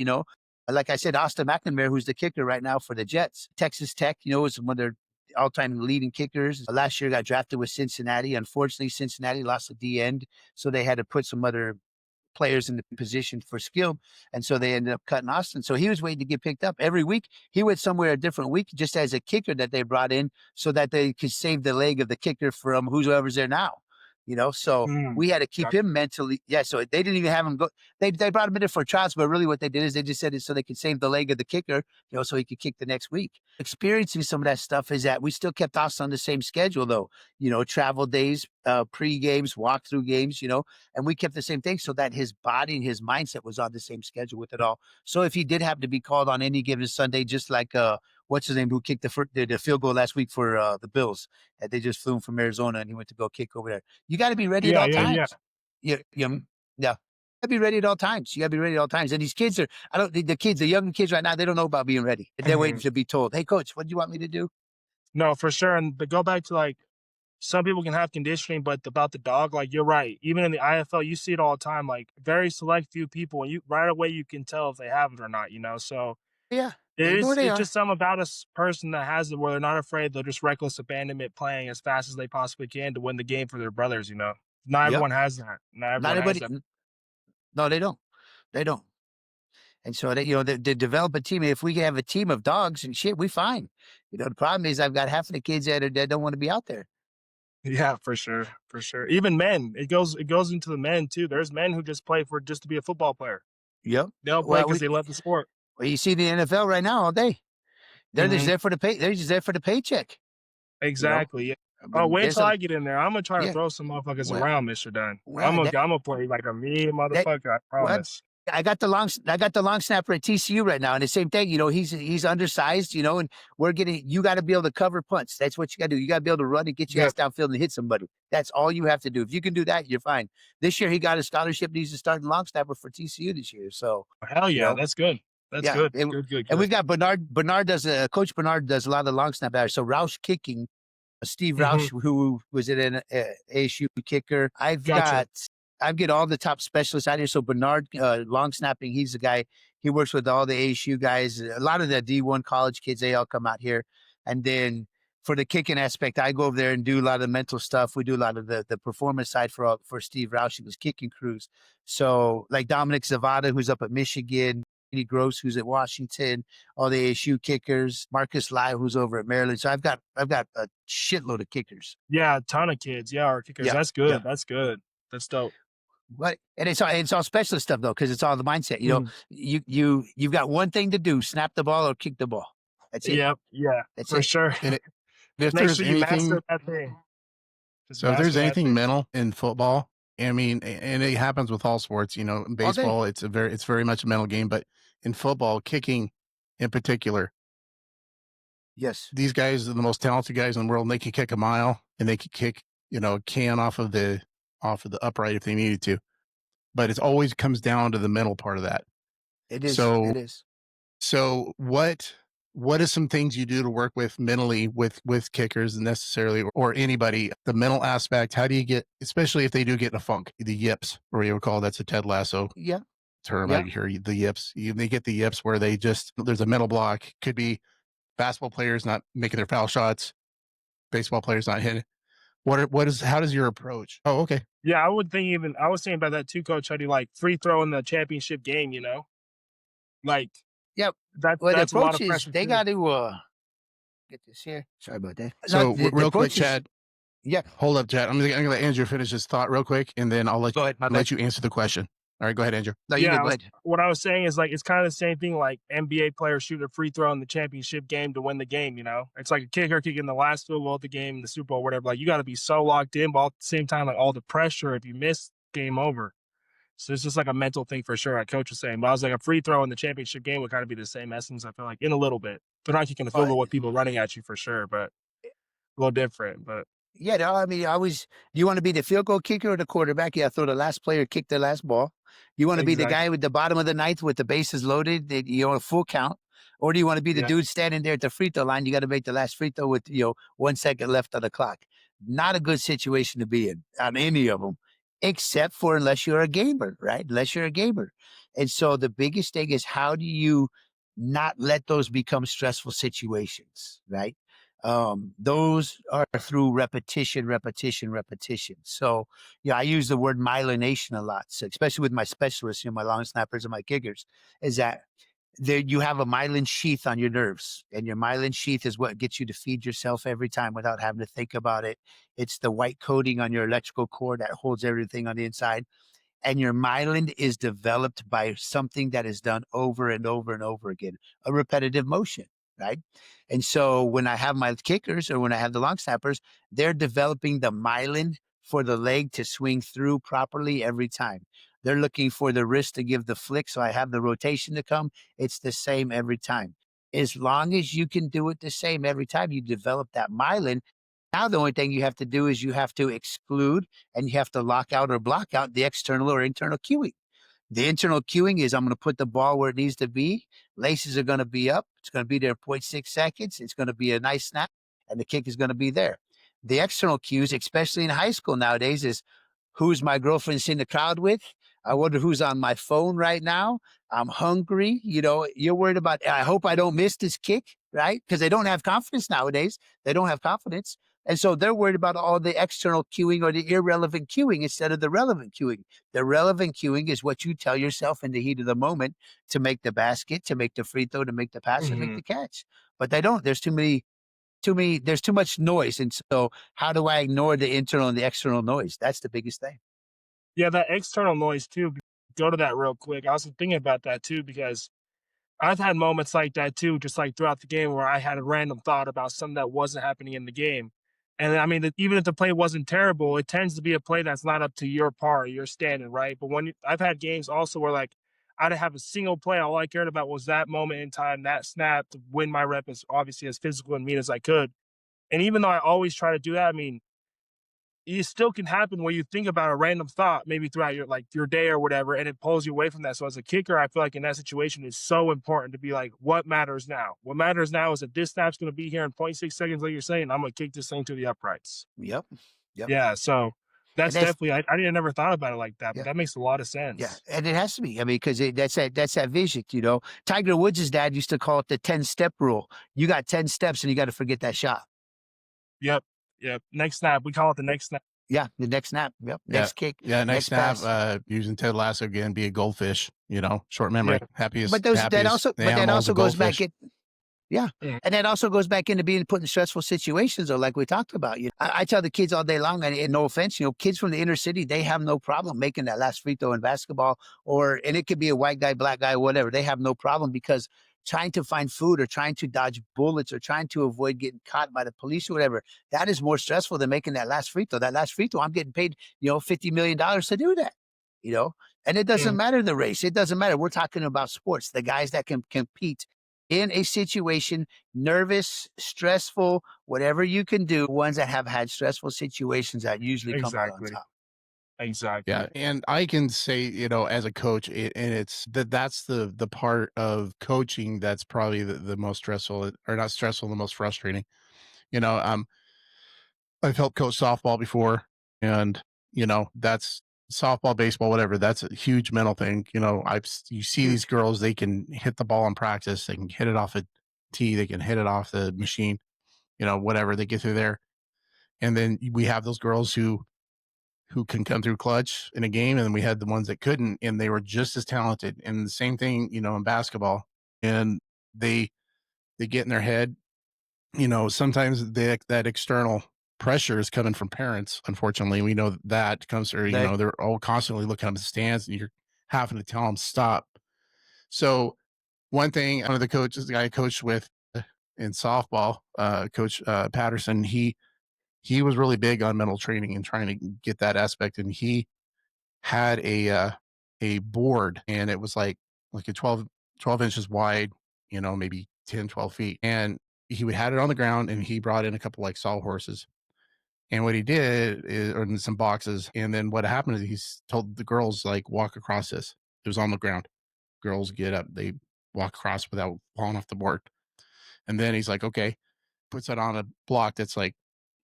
Like I said, Austin McNamara, who's the kicker right now for the Jets, Texas Tech, is one of their all-time leading kickers. Last year got drafted with Cincinnati. Unfortunately, Cincinnati lost at the end, so they had to put some other players in the position for skill. And so they ended up cutting Austin. So he was waiting to get picked up. Every week, he went somewhere a different week just as a kicker that they brought in so that they could save the leg of the kicker from whoever's there now. So Mm. we had to keep Gotcha. him mentally. Yeah, so they didn't even have him go. They brought him in there for trials, but really what they did is they just said it so they could save the leg of the kicker, so he could kick the next week. Experiencing some of that stuff is that we still kept us on the same schedule, though. Travel days, pre-games, walkthrough games, and we kept the same thing so that his body and his mindset was on the same schedule with it all. So if he did have to be called on any given Sunday, just like what's his name, who kicked the field goal last week for the Bills. And they just flew him from Arizona, and he went to go kick over there. You got to be ready at Yeah, all yeah, yeah. times. Yeah. You gotta be ready at all times. You gotta be ready at all times. And these kids are, I don't, the kids, the young kids right now, they don't know about being ready. They're waiting to be told, hey, coach, what do you want me to do? No, for sure. And to go back to like some people can have conditioning, but about the dog, like you're right. Even in the IFL, you see it all the time. Like very select few people, and you right away you can tell if they have it or not. So Yeah, they know where they it's are. just something about a person that has it where they're not afraid. They're just reckless abandonment, playing as fast as they possibly can to win the game for their brothers. Not Yep. everyone has that. Not Not everyone has everybody. that. No, they don't. They don't. And so they develop a team. If we have a team of dogs and shit, we fine. The problem is I've got half of the kids that don't want to be out there. Yeah, for sure, for sure. Even men, it goes into the men too. There's men who just play for just to be a football player. Yep. They don't play Well, because they love the sport. you see the NFL right now all day. They're just Mhm. there for the pay. They're just there for the paycheck. You know. Exactly. Yeah. I Oh, mean, wait there's till a I get in there. I'm gonna try to yeah. throw some motherfuckers Well, around, Mister Dunn. I'm well, gonna that I'm gonna play like a mean that motherfucker. I well, promise. I got the long snapper at TCU right now, and the same thing. He's undersized. And you got to be able to cover punts. That's what you got to do. You got to be able to run and get your ass Yep. downfield and hit somebody. That's all you have to do. If you can do that, you're fine. This year he got a scholarship. And he's a starting long snapper for TCU this year. So Hell you yeah, know, that's good. That's yeah, good. Good, good, and good. we've got Bernard. Coach Bernard does a lot of the long snap batters. So Roush kicking, Steve Mhm. Roush, who was it an ASU kicker. Gotcha. I've got all the top specialists out here. So Bernard, long snapping, he's the guy. He works with all the ASU guys. A lot of the D1 college kids, they all come out here. And then for the kicking aspect, I go over there and do a lot of the mental stuff. We do a lot of the performance side for Steve Roush, who was kicking crews. So like Dominic Zavada, who's up at Michigan, Eddie Gross, who's at Washington, all the ASU kickers, Marcus Lai, who's over at Maryland. So I've got a shitload of kickers. Yeah, a ton of kids. Yeah, or kickers. Yeah, That's yeah. good. That's good. That's dope. But and it's all specialist stuff though, because it's all the mindset. Mhm. You've got one thing to do: snap the ball or kick the ball. That's it. Yep. Yeah, That's for it. sure. And if Make there's sure you master anything, that thing. Just so if there's master that anything thing. mental in football, I mean, and it happens with all sports, in All day. baseball, it's very much a mental game, but in football, kicking in particular, Yes. these guys are the most talented guys in the world, and they can kick a mile and they can kick, a can off of the upright if they needed to. But it always comes down to the mental part of that. It is. So It is. So what is some things you do to work with mentally with kickers necessarily or anybody, the mental aspect? How do you get, especially if they do get in a funk, the yips, or you recall that's a Ted Lasso Yeah. term. I Yeah. hear the yips. They get the yips where there's a mental block. Could be basketball players not making their foul shots, baseball players not hitting. How does your approach? Oh, okay. Yeah, I was thinking about that too, Coach Huddy, like free throw in the championship game. Like Yep. that's Well, the that's a lot approach of is pressure they too. got to get this here. Sorry about that. No, So the real quick, approach is Chad, yeah. hold up, Chad. I'm gonna let Andrew finish his thought real quick, and then I'll Go ahead. My bad. let you answer the question. All right, go ahead, Andrew. No, you Yeah, good. Go ahead. what I was saying is like it's kind of the same thing like NBA players shoot a free throw in the championship game to win the game. It's like a kicker kicking the last field goal of the game, the Super Bowl, whatever. Like you got to be so locked in, but at the same time, like all the pressure, if you miss, game over. So it's just like a mental thing for sure. Like Coach was saying, but I was like a free throw in the championship game would kind of be the same essence. I feel like in a little bit. They're not kicking the field Uh, goal with people running at you for sure, but a little different. But Yeah, no, I mean, you want to be the field goal kicker or the quarterback? Yeah, throw the last player, kick the last ball. You want to be the exactly, guy with the bottom of the ninth with the bases loaded, a full count, or do you want to be the yeah, dude standing there at the free throw line? You got to make the last free throw with 1 second left on the clock. Not a good situation to be in on any of them, except for unless you're a gamer, right? Unless you're a gamer, and so the biggest thing is how do you not let those become stressful situations, right? Those are through repetition, repetition, repetition. So, I use the word myelination a lot, so especially with my specialists, my long snappers and my kickers, is that there you have a myelin sheath on your nerves, and your myelin sheath is what gets you to feed yourself every time without having to think about it. It's the white coating on your electrical cord that holds everything on the inside. And your myelin is developed by something that is done over and over and over again, a repetitive motion, right? And so when I have my kickers or when I have the long snappers, they're developing the myelin for the leg to swing through properly every time. They're looking for the wrist to give the flick, so I have the rotation to come. It's the same every time. As long as you can do it the same every time, you develop that myelin. Now the only thing you have to do is you have to exclude and you have to lock out or block out the external or internal cueing. The internal cueing is I'm going to put the ball where it needs to be. Laces are going to be up. It's going to be there 0.6 seconds. It's going to be a nice snap, and the kick is going to be there. The external cues, especially in high school nowadays, is who's my girlfriend in the crowd with? I wonder who's on my phone right now. I'm hungry. You're worried about, I hope I don't miss this kick, right? Because they don't have confidence nowadays. They don't have confidence. And so they're worried about all the external cueing or the irrelevant cueing instead of the relevant cueing. The relevant cueing is what you tell yourself in the heat of the moment to make the basket, to make the free throw, to make the pass, or make Mhm. the catch. But they don't. There's too much noise. And so how do I ignore the internal and the external noise? That's the biggest thing. Yeah, that external noise too. Go to that real quick. I was thinking about that too because I've had moments like that too, just like throughout the game where I had a random thought about something that wasn't happening in the game. And I mean, even if the play wasn't terrible, it tends to be a play that's not up to your par, your standard, right? But I've had games also where like I didn't have a single play. All I cared about was that moment in time, that snap to win my rep as obviously as physical and mean as I could. And even though I always try to do that, I mean, it still can happen where you think about a random thought maybe throughout your day or whatever, and it pulls you away from that. So as a kicker, I feel like in that situation it's so important to be like, what matters now? What matters now is that this snap's going to be here in 0.6 seconds, like you're saying. I'm going to kick this thing to the uprights. Yep. Yep. Yeah, so And that's that's definitely I didn't never thought about it like that, but yeah. that makes a lot of Yeah, sense. and it has to be. I mean, because that's that vision. Tiger Woods' dad used to call it the 10-step rule. You got 10 steps, and you got to forget that shot. Yep, yep. Next snap, we call it the next snap. Yeah, the next snap. Yep, Yeah. next kick, Yeah, next next snap, pass. using Ted Lasso again, be a goldfish, short Yeah, memory. Happy as But those happy that as also, the but that animal is a also goes back goldfish. in. Yeah. mm, And that also goes back into being put in stressful situations, or like we talked about. I tell the kids all day long, and no offense, kids from the inner city, they have no problem making that last free throw in basketball, and it could be a white guy, black guy, whatever. They have no problem because trying to find food or trying to dodge bullets or trying to avoid getting caught by the police or whatever, that is more stressful than making that last free throw. That last free throw, I'm getting paid, $50 million to do that, you know? And it doesn't mm, matter the race. It doesn't matter. We're talking about sports, the guys that can compete in a situation, nervous, stressful, whatever you can do, ones that have had stressful situations that usually come out on exactly, top. Yeah, exactly. and I can say, as a coach, and that's the part of coaching that's probably the most stressful, or not stressful, the most frustrating. You know, um, I've helped coach softball before, and that's softball, baseball, whatever. That's a huge mental thing. You see these Huge. girls, they can hit the ball in practice, they can hit it off a tee, they can hit it off the machine, whatever. They get through there, and then we have those girls who can come through clutch in a game, and then we had the ones that couldn't, and they were just as talented. And the same thing, in basketball, and they they get in their head. Sometimes that external pressure is coming from parents. Unfortunately, we know that comes through. They, They're all constantly looking up the stands, and you're having to tell them stop. So one thing, one of the coaches, the guy I coached with in softball, Coach Patterson, he was really big on mental training and trying to get that aspect, and he had a board, and it was like a 12 inches wide, maybe 10, 12 feet. And he would had it on the ground, and he brought in a couple like sawhorses. And what he did is, or in some boxes, and then what happened is he's told the girls, like, walk across this. It was on the ground. Girls get up, they walk across without falling off the board. And then he's like, okay, puts it on a block that's like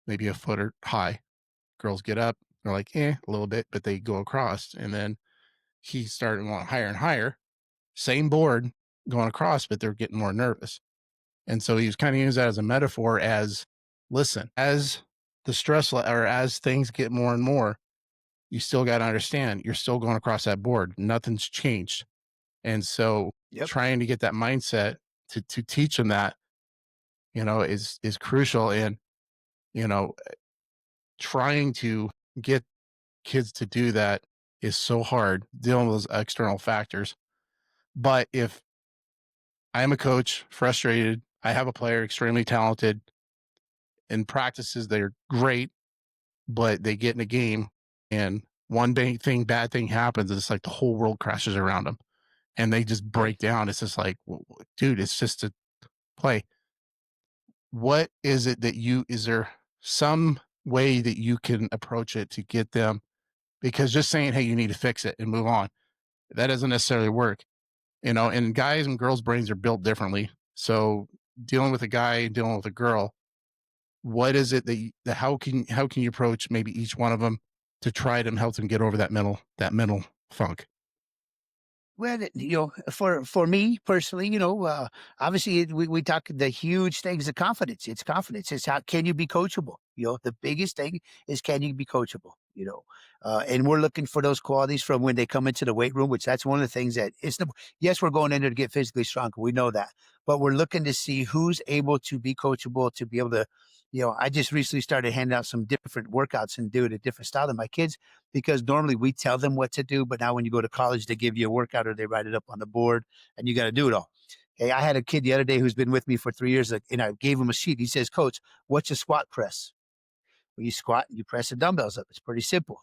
maybe a foot or high. Girls get up, they're like, a little bit, but they go across. And then he started going higher and higher, same board going across, but they're getting more nervous. And so he was kind of using that as a metaphor as, listen, as the or as things get more and more, you still got to understand you're still going across that board. Nothing's changed. And so yep, trying to get that mindset to teach them that, is crucial. And, you know, trying to get kids to do that is so hard dealing with those external factors. But if I am a coach, frustrated, I have a player extremely talented in practices, they're great, but they get in a game and one bad thing happens. It's like the whole world crashes around them and they just right. break down. It's just like, dude, it's just play. What is it that is there some way that you can approach it to get them? Because just saying, hey, you need to fix it and move on, that doesn't necessarily work, and guys and girls' brains are built differently. So dealing with a guy and dealing with a girl, what is it that how can you approach maybe each one of them to try to help them get over that mental funk? Well, for me personally, obviously we talk the huge things of confidence. It's confidence. It's how can you be coachable? The biggest thing is can you be coachable? And we're looking for those qualities from when they come into the weight room, which that's one of the things that yes, we're going in there to get physically stronger. We know that, but we're looking to see who's able to be coachable to be able to. I just recently started handing out some different workouts and do it a different style to my kids because normally we tell them what to do, but now when you go to college, they give you a workout or they write it up on the board and you got to do it all. Okay, I had a kid the other day who's been with me for 3 years, and I gave him a sheet. He says, "Coach, what's a squat press?" Well, you squat and you press the dumbbells up. It's pretty simple.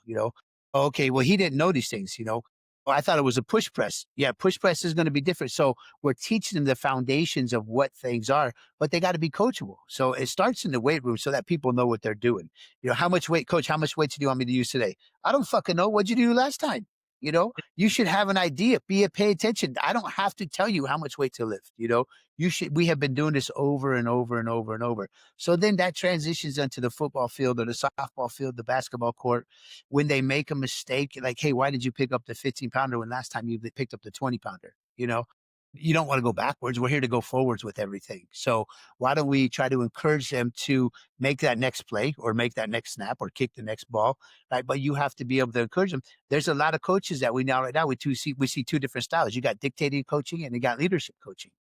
Okay, well, he didn't know these things. Oh, I thought it was a push press. Yeah, push press is going to be different. So we're teaching them the foundations of what things are, but they got to be coachable. So it starts in the weight room so that people know what they're doing. How much weight, coach, how much weight do you want me to use today? I don't fucking know. What'd you do last time? You should have an idea. Pay attention. I don't have to tell you how much weight to lift. We have been doing this over and over and over and over. So then that transitions into the football field or the softball field, the basketball court. When they make a mistake, like, hey, why did you pick up the 15-pounder when last time you picked up the 20-pounder? You don't want to go backwards. We're here to go forwards with everything. So why don't we try to encourage them to make that next play or make that next snap or kick the next ball, right? But you have to be able to encourage them. There's a lot of coaches that we now right now we see two different styles. You got dictating coaching and you got leadership coaching.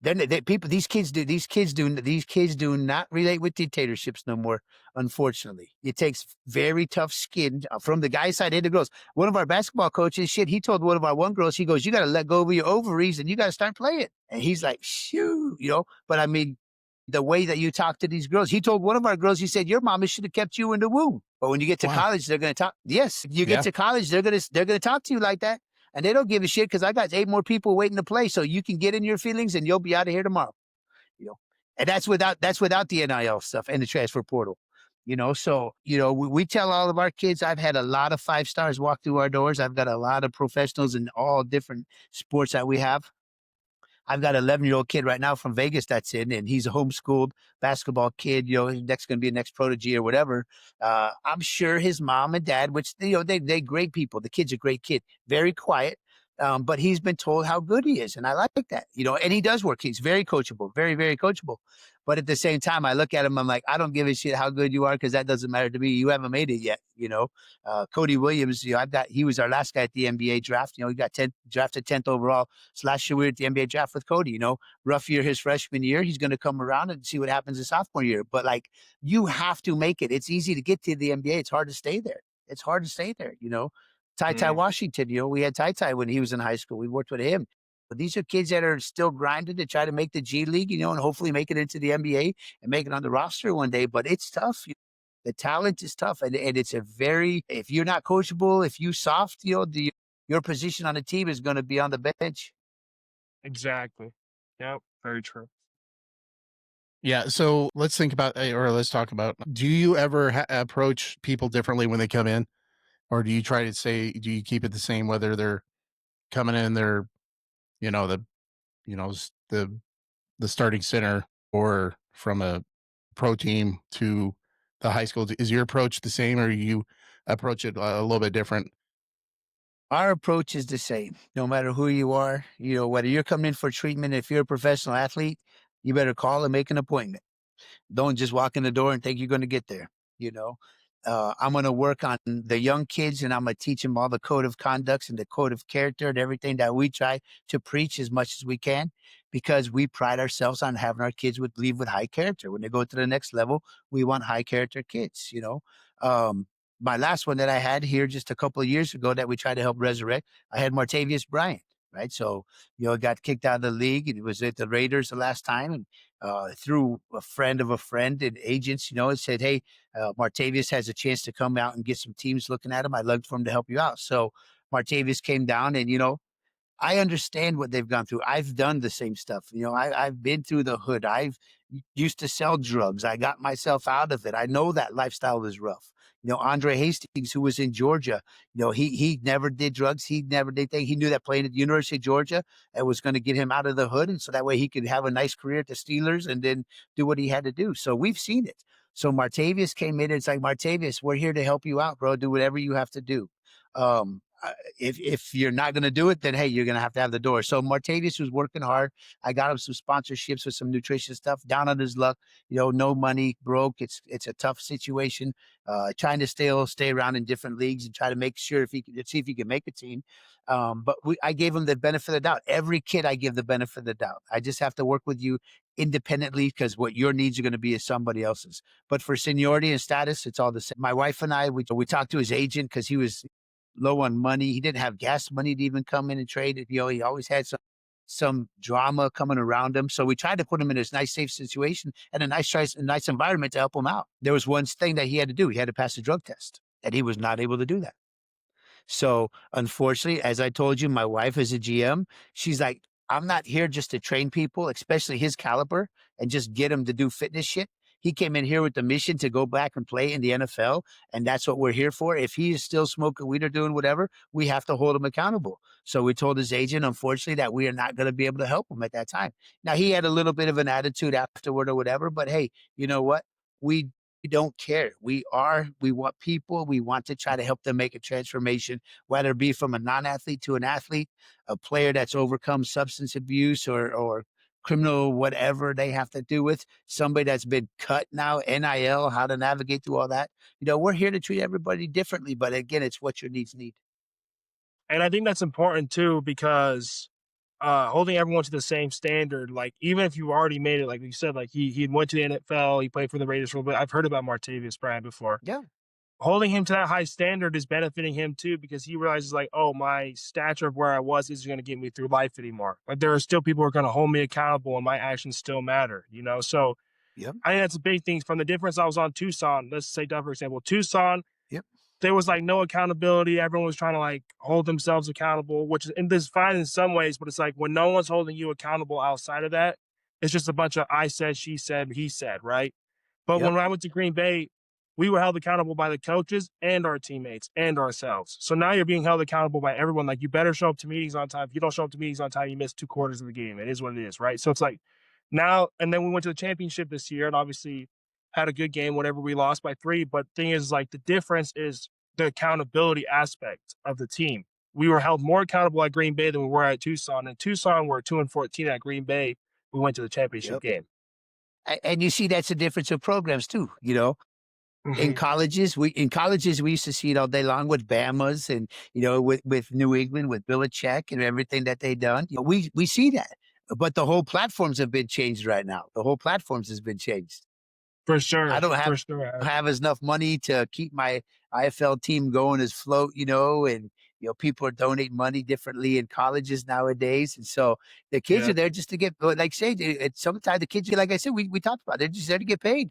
Then people, these kids do not relate with dictatorships no more. Unfortunately, it takes very tough skin from the guy's side and the girls. One of our basketball coaches, he told one of our one girls, he goes, "You got to let go of your ovaries and you got to start playing." And he's like, "Shoo." But I mean, the way that you talk to these girls, he told one of our girls, he said, "Your mama should have kept you in the womb." But when you get to Wow. college, they're going to talk. Yes, you get Yeah. to college, they're going to talk to you like that. And they don't give a shit because I got 8 more people waiting to play. So you can get in your feelings and you'll be out of here tomorrow. You know, and that's without the NIL stuff and the transfer portal. So we tell all of our kids. I've had a lot of 5 stars walk through our doors. I've got a lot of professionals in all different sports that we have. I've got an 11-year-old kid right now from Vegas that's in, and he's a homeschooled basketball kid. He's next going to be a next protege or whatever. I'm sure his mom and dad, which they great people. The kid's a great kid, very quiet, but he's been told how good he is, and I like that. And he does work. He's very coachable, very very coachable. But at the same time, I look at him. I'm like, I don't give a shit how good you are because that doesn't matter to me. You haven't made it yet. Cody Williams. He was our last guy at the NBA draft. He got drafted 10th overall. So last year we were at the NBA draft with Cody. Rough year his freshman year. He's going to come around and see what happens his sophomore year. But like, you have to make it. It's easy to get to the NBA. It's hard to stay there. It's hard to stay there. Ty Ty Mm, Washington. We had Ty Ty when he was in high school. We worked with him. But these are kids that are still grinding to try to make the G League, and hopefully make it into the NBA and make it on the roster one day. But it's tough. The talent is tough, and it's if you're not coachable, if you soft, your position on the team is going to be on the bench. exactly. Yep. Very true. Yeah, so let's think about, or let's talk about, do you ever approach people differently when they come in? Or do you keep it the same whether they're coming in, they're, the, the starting center or from a pro team to the high school? Is your approach the same or you approach it a little bit different? Our approach is the same, no matter who you are. Whether you're coming in for treatment, if you're a professional athlete, you better call and make an appointment. Don't just walk in the door and think you're going to get there. You know, I'm going to work on the young kids and I'm going to teach them all the code of conducts and the code of character and everything that we try to preach as much as we can because we pride ourselves on having our kids leave with high character. When they go to the next level, we want high character kids. Um, my last one that I had here just a couple of years ago that we tried to help resurrect, I had Martavius Bryant. Right. So, got kicked out of the league and it was at the Raiders the last time. And through a friend of a friend and agents, it said, "Hey, Martavius has a chance to come out and get some teams looking at him. I'd love for him to help you out." So Martavius came down and, I understand what they've gone through. I've done the same stuff. I've been through the hood. I've used to sell drugs. I got myself out of it. I know that lifestyle is rough. Andre Hastings, who was in Georgia, he never did drugs. He never did things. He knew that playing at the University of Georgia it was going to get him out of the hood, and so that way he could have a nice career at the Steelers and then do what he had to do. So we've seen it. So Martavius came in and it's like, Martavius, we're here to help you out, bro. Do whatever you have to do. If you're not going to do it, then hey, you're going to have the door. So Martavius was working hard. I got him some sponsorships with some nutrition stuff. Down on his luck, no money, broke. It's a tough situation. Trying to stay around in different leagues and try to make sure if he could see if he can make a team. But I gave him the benefit of the doubt. Every kid I give the benefit of the doubt. I just have to work with you independently because what your needs are going to be is somebody else's. But for seniority and status, it's all the same. My wife and I, we talked to his agent because he was low on money. He didn't have gas money to even come in and trade it. He always had some drama coming around him. So we tried to put him in this nice, safe situation and a nice environment to help him out. There was one thing that he had to do. He had to pass a drug test, and he was not able to do that. So unfortunately, as I told you, my wife is a GM. She's like, I'm not here just to train people, especially his caliber, and just get him to do fitness shit. He came in here with the mission to go back and play in the NFL, and that's what we're here for. If he is still smoking weed or doing whatever, we have to hold him accountable. So we told his agent, unfortunately, that we are not going to be able to help him at that time. Now, he had a little bit of an attitude afterward or whatever, but hey, you know what? We don't care. We want people. We want to try to help them make a transformation, whether it be from a non-athlete to an athlete, a player that's overcome substance abuse or criminal, whatever they have to do with somebody that's been cut now, NIL, how to navigate through all that. We're here to treat everybody differently, but again, it's what your needs need. And I think that's important too because holding everyone to the same standard, like even if you already made it, like you said, like he went to the NFL, he played for the Raiders for a little bit. I've heard about Martavius Bryant before. Yeah. Holding him to that high standard is benefiting him too because he realizes like, oh, my stature of where I was isn't going to get me through life anymore. Like there are still people who are going to hold me accountable and my actions still matter, So Yep. I think that's a big thing from the difference I was on Tucson. Let's say, for example, Tucson, Yep. there was like no accountability. Everyone was trying to like hold themselves accountable, which is and this is fine in some ways, but it's like when no one's holding you accountable outside of that, it's just a bunch of I said, she said, he said, right? But Yep. when I went to Green Bay, we were held accountable by the coaches and our teammates and ourselves. So now you're being held accountable by everyone. Like you better show up to meetings on time. If you don't show up to meetings on time, you miss 2 quarters of the game. It is what it is, right? So it's like now, and then we went to the championship this year and obviously had a good game, whatever we lost by 3. But thing is like the difference is the accountability aspect of the team. We were held more accountable at Green Bay than we were at Tucson. And Tucson, we're 2-14 at Green Bay. We went to the championship Yep. game. And you see that's the difference of programs too. In Mhm. colleges, we used to see it all day long with Bama's and with New England with Belichick and everything that they done. We see that, but the whole platforms have been changed right now. The whole platforms has been changed. For I sure. don't For sure. have enough money to keep my IFL team going as float, and people are donating money differently in colleges nowadays, and so the kids Yeah. are there just to get, like say, sometimes the kids, like I said, we talked about, they're just there to get paid.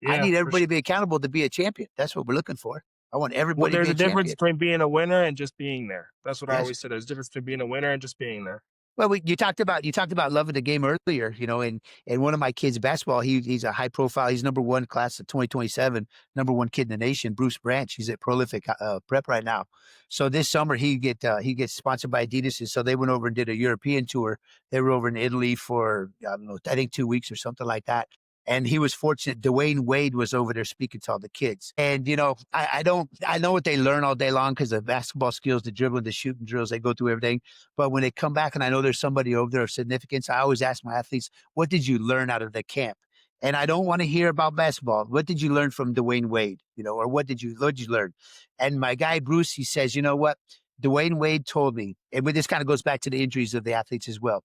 I Yeah. need For everybody sure. to be accountable to be a champion. That's what we're looking for. I want Well, everybody to be there's a a difference champion. between being a winner and just being there. That's what I Yes. always said. There's a difference between being a winner and just being there. Well, you talked about loving the game earlier, and one of my kids basketball, he's a high profile. He's number one class of 2027, number one kid in the nation. Bruce Branch. He's at Prolific Prep right now. So this summer he gets sponsored by Adidas, and so they went over and did a European tour. They were over in Italy for I don't know, I think 2 weeks or something like that. And he was fortunate. Dwayne Wade was over there speaking to all the kids. And, I know what they learn all day long because of basketball skills, the dribbling, the shooting drills, they go through everything. But when they come back and I know there's somebody over there of significance, I always ask my athletes, what did you learn out of the camp? And I don't want to hear about basketball. What did you learn from Dwayne Wade? Or what did you learn? And my guy, Bruce, he says, you know what? Dwayne Wade told me, and this kind of goes back to the injuries of the athletes as well.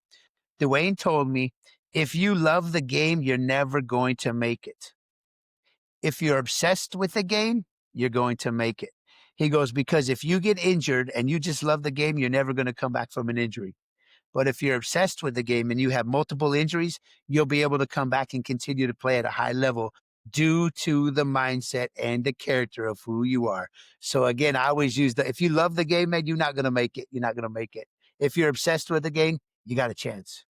Dwayne told me, if you love the game, you're never going to make it. If you're obsessed with the game, you're going to make it. He goes, because if you get injured and you just love the game, you're never going to come back from an injury. But if you're obsessed with the game and you have multiple injuries, you'll be able to come back and continue to play at a high level due to the mindset and the character of who you are. So again, I always use if you love the game, man, you're not going to make it. You're not going to make it. If you're obsessed with the game, you got a chance.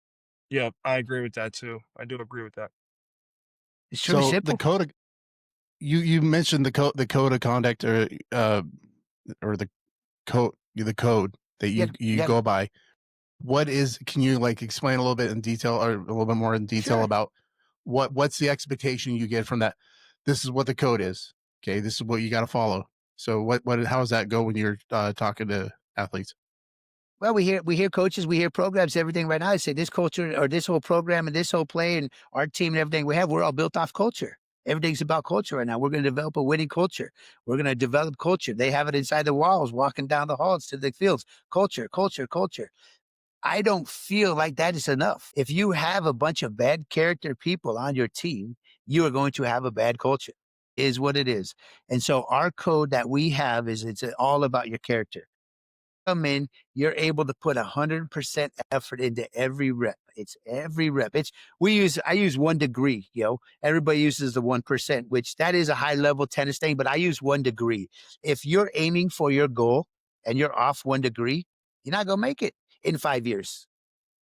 Yeah, I agree with that too. I do agree with that. It's truly So the simple. code of, you mentioned the code of conduct, or the code that Yeah, you yeah, go by. What is, can you like explain a little bit in detail, or a little bit more in detail sure. about what's the expectation you get from that? This is what the code is. Okay, this is what you got to follow. So what how does that go when you're talking to athletes? Well, we hear coaches, we hear programs, everything right now. I say this culture or this whole program and this whole play and our team and everything we have, we're all built off culture. Everything's about culture right now. We're going to develop a winning culture. We're going to develop culture. They have it inside the walls, walking down the halls to the fields. Culture, culture, culture. I don't feel like that is enough. If you have a bunch of bad character people on your team, you are going to have a bad culture, is what it is. And so our code that we have is it's all about your character. Come in, you're able to put 100% effort into every rep. It's every rep. I use 1 degree, everybody uses the 1%, which that is a high level tennis thing, but I use 1 degree. If you're aiming for your goal and you're off 1 degree, you're not going to make it in 5 years.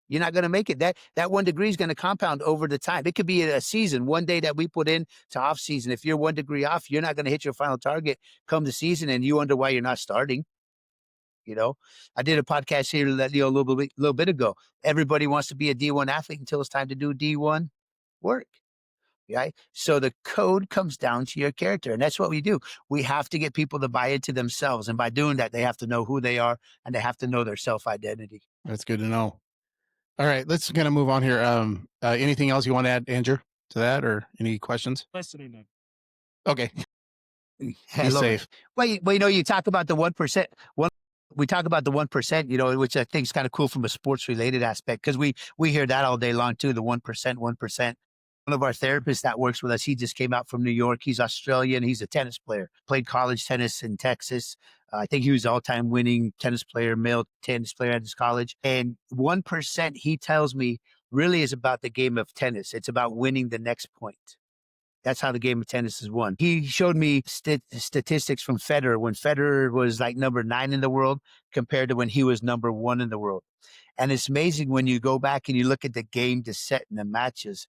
You're not going to make it. That 1 degree is going to compound over the time. It could be a season, one day that we put in to off season. If you're 1 degree off, you're not going to hit your final target come the season, and you wonder why you're not starting. You know, I did a podcast here a little bit ago. Everybody wants to be a D1 athlete until it's time to do D1 work. Right. So the code comes down to your character. And that's what we do. We have to get people to buy into themselves. And by doing that, they have to know who they are and they have to know their self identity. That's good to know. All right, let's kind of move on here. Anything else you want to add, Andrew, to that, or any questions? Listening then. Okay, I be love it. safe. Well, you talk about the 1%. We talk about the 1%, which I think is kind of cool from a sports related aspect because we hear that all day long too. The 1%, 1%. One of our therapists that works with us, he just came out from New York. He's Australian. He's a tennis player. Played college tennis in Texas. I think he was all-time winning tennis player, male tennis player at his college. And 1%, he tells me, really is about the game of tennis. It's about winning the next point. That's how the game of tennis is won. He showed me statistics from Federer when Federer was like number 9 in the world compared to when he was number 1 in the world. And it's amazing when you go back and you look at the game to set in the matches.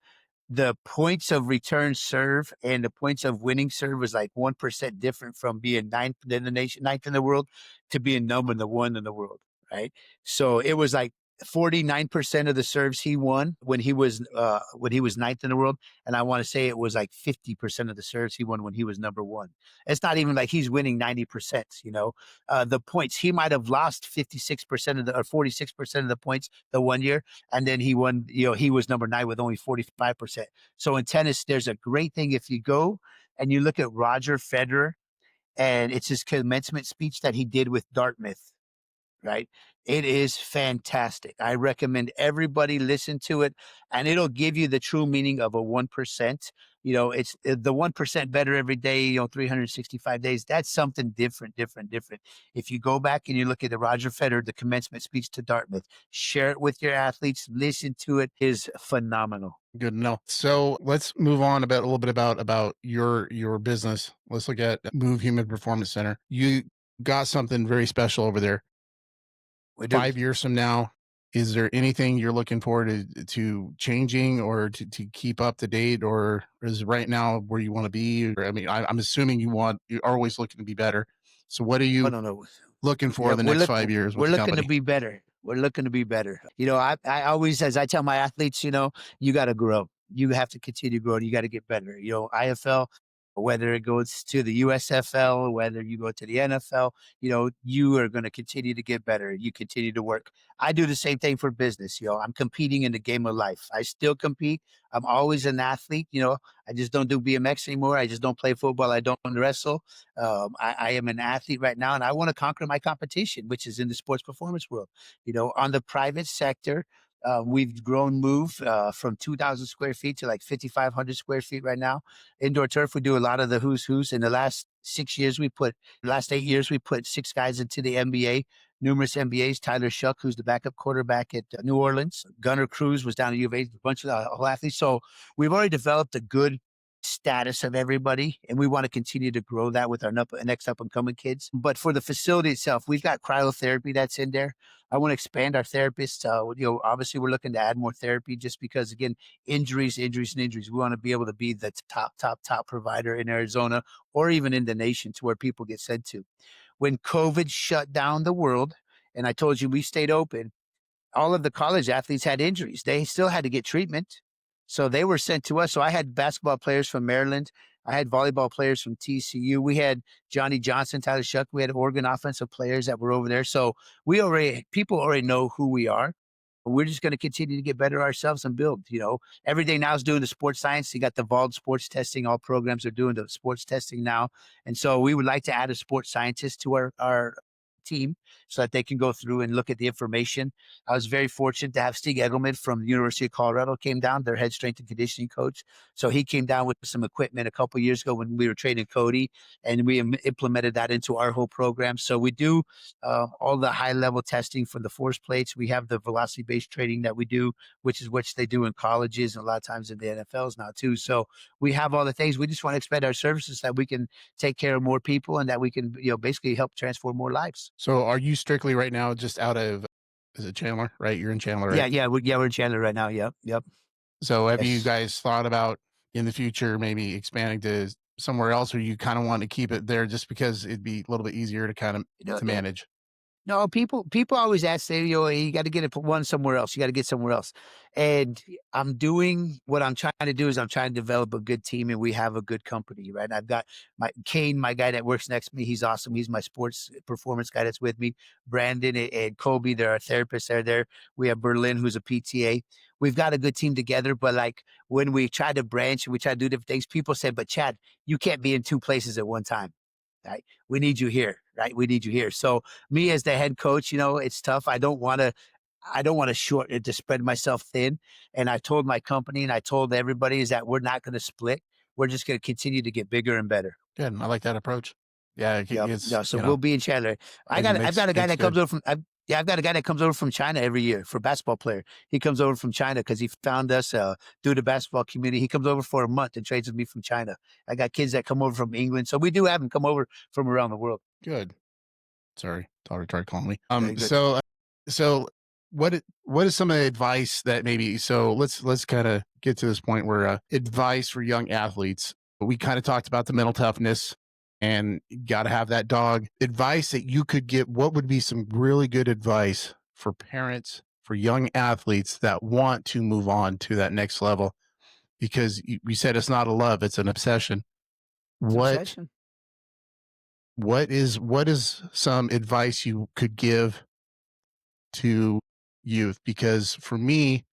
The points of return serve and the points of winning serve was like 1% different from being ninth in the world to being number 1 in the world. Right. So it was like 49% of the serves he won when he was ninth in the world. And I want to say it was like 50% of the serves he won when he was number 1. It's not even like he's winning 90%, the points he might have lost 56% of the or 46% of the points the one year. And then he won, he was number 9 with only 45%. So in tennis, there's a great thing if you go and you look at Roger Federer and it's his commencement speech that he did with Dartmouth, right? It is fantastic. I recommend everybody listen to it, and it'll give you the true meaning of a 1%. It's the 1% better every day, 365 days. That's something different, different, different. If you go back and you look at the Roger Federer, the commencement speech to Dartmouth, share it with your athletes, listen to it, is phenomenal. Good to know. So let's move on a little bit about your business. Let's look at Move Human Performance Center. You got something very special over there. We do. 5 years from now, is there anything you're looking forward to changing, or to keep up to date, or is right now where you want to be? Or, I mean, I'm assuming you're always looking to be better. So what are I you don't know. looking for Yeah, the next 5 years with we're the looking to company? be better. We're looking to be better. I always, as I tell my athletes, you got to grow. You have to continue growing. You got to get better. IFL, whether it goes to the USFL, whether you go to the NFL, you are going to continue to get better. You continue to work. I do the same thing for business. I'm competing in the game of life. I still compete. I'm always an athlete. I just don't do BMX anymore. I just don't play football. I don't wrestle. I am an athlete right now, and I want to conquer my competition, which is in the sports performance world. On the private sector, we've grown Move from 2,000 square feet to like 5,500 square feet right now. Indoor turf, we do a lot of the who's. In the last 8 years, we put 6 guys into the NBA. Numerous NBAs. Tyler Shuck, who's the backup quarterback at New Orleans. Gunnar Cruz was down at U of A. A bunch of whole athletes. So we've already developed a good status of everybody, and we want to continue to grow that with our next up and coming kids. But for the facility itself, we've got cryotherapy that's in there. I want to expand our therapists. Obviously, we're looking to add more therapy just because, again, injuries, injuries, and injuries. We want to be able to be the top provider in Arizona or even in the nation to where people get sent to. When COVID shut down the world, and I told you we stayed open, all of the college athletes had injuries. They still had to get treatment. So they were sent to us. So I had basketball players from Maryland. I had volleyball players from TCU. We had Johnny Johnson, Tyler Shuck. We had Oregon offensive players that were over there. So people already know who we are. We're just going to continue to get better ourselves and build. Every day now is doing the sports science. You got the VALD sports testing. All programs are doing the sports testing now. And so we would like to add a sports scientist to our team so that they can go through and look at the information. I was very fortunate to have Stig Edelman from the University of Colorado came down, their head strength and conditioning coach. So he came down with some equipment a couple of years ago when we were training Cody, and we implemented that into our whole program. So we do all the high level testing for the force plates. We have the velocity based training that we do, which they do in colleges and a lot of times in the NFLs now too. So we have all the things. We just want to expand our services so that we can take care of more people and that we can, basically help transform more lives. So are you strictly right now just out of, is it Chandler, right? You're in Chandler, right? We're in Chandler right now. Yep. So have you Yes. guys thought about in the future maybe expanding to somewhere else, or you kind of want to keep it there just because it'd be a little bit easier to kind of You know, to manage? No, people always ask, say, you got to get it one somewhere else. You got to get somewhere else. And I'm doing what I'm trying to do is I'm trying to develop a good team, and we have a good company, right? I've got my guy that works next to me. He's awesome. He's my sports performance guy that's with me. Brandon and Kobe, they're our therapists. They're there. We have Berlin, who's a PTA. We've got a good team together. But like when we try to branch and we try to do different things, people say, "But Chad, you can't be in two places at one time." Right? We need you here, right? We need you here. So me as the head coach, it's tough. I don't want to short it to spread myself thin. And I told my company and I told everybody is that we're not going to split. We're just going to continue to get bigger and better. Good. I like that approach. Yeah, Yep. it's No, so we'll be in Chandler. it I've got a guy makes that comes good. over from I've got a guy that comes over from China every year for basketball player. He comes over from China because he found us through the basketball community. He comes over for a month and trades with me from China. I got kids that come over from England, so we do have them come over from around the world. Good. Sorry, daughter tried calling me. Very good. So what is some of the advice that maybe, so let's kind of get to this point where advice for young athletes. We kind of talked about the mental toughness and got to have that dog. Advice that you could get, what would be some really good advice for parents, for young athletes that want to move on to that next level? Because we said it's not a love, it's an obsession. It's What obsession. what is some advice you could give to youth? Because for me,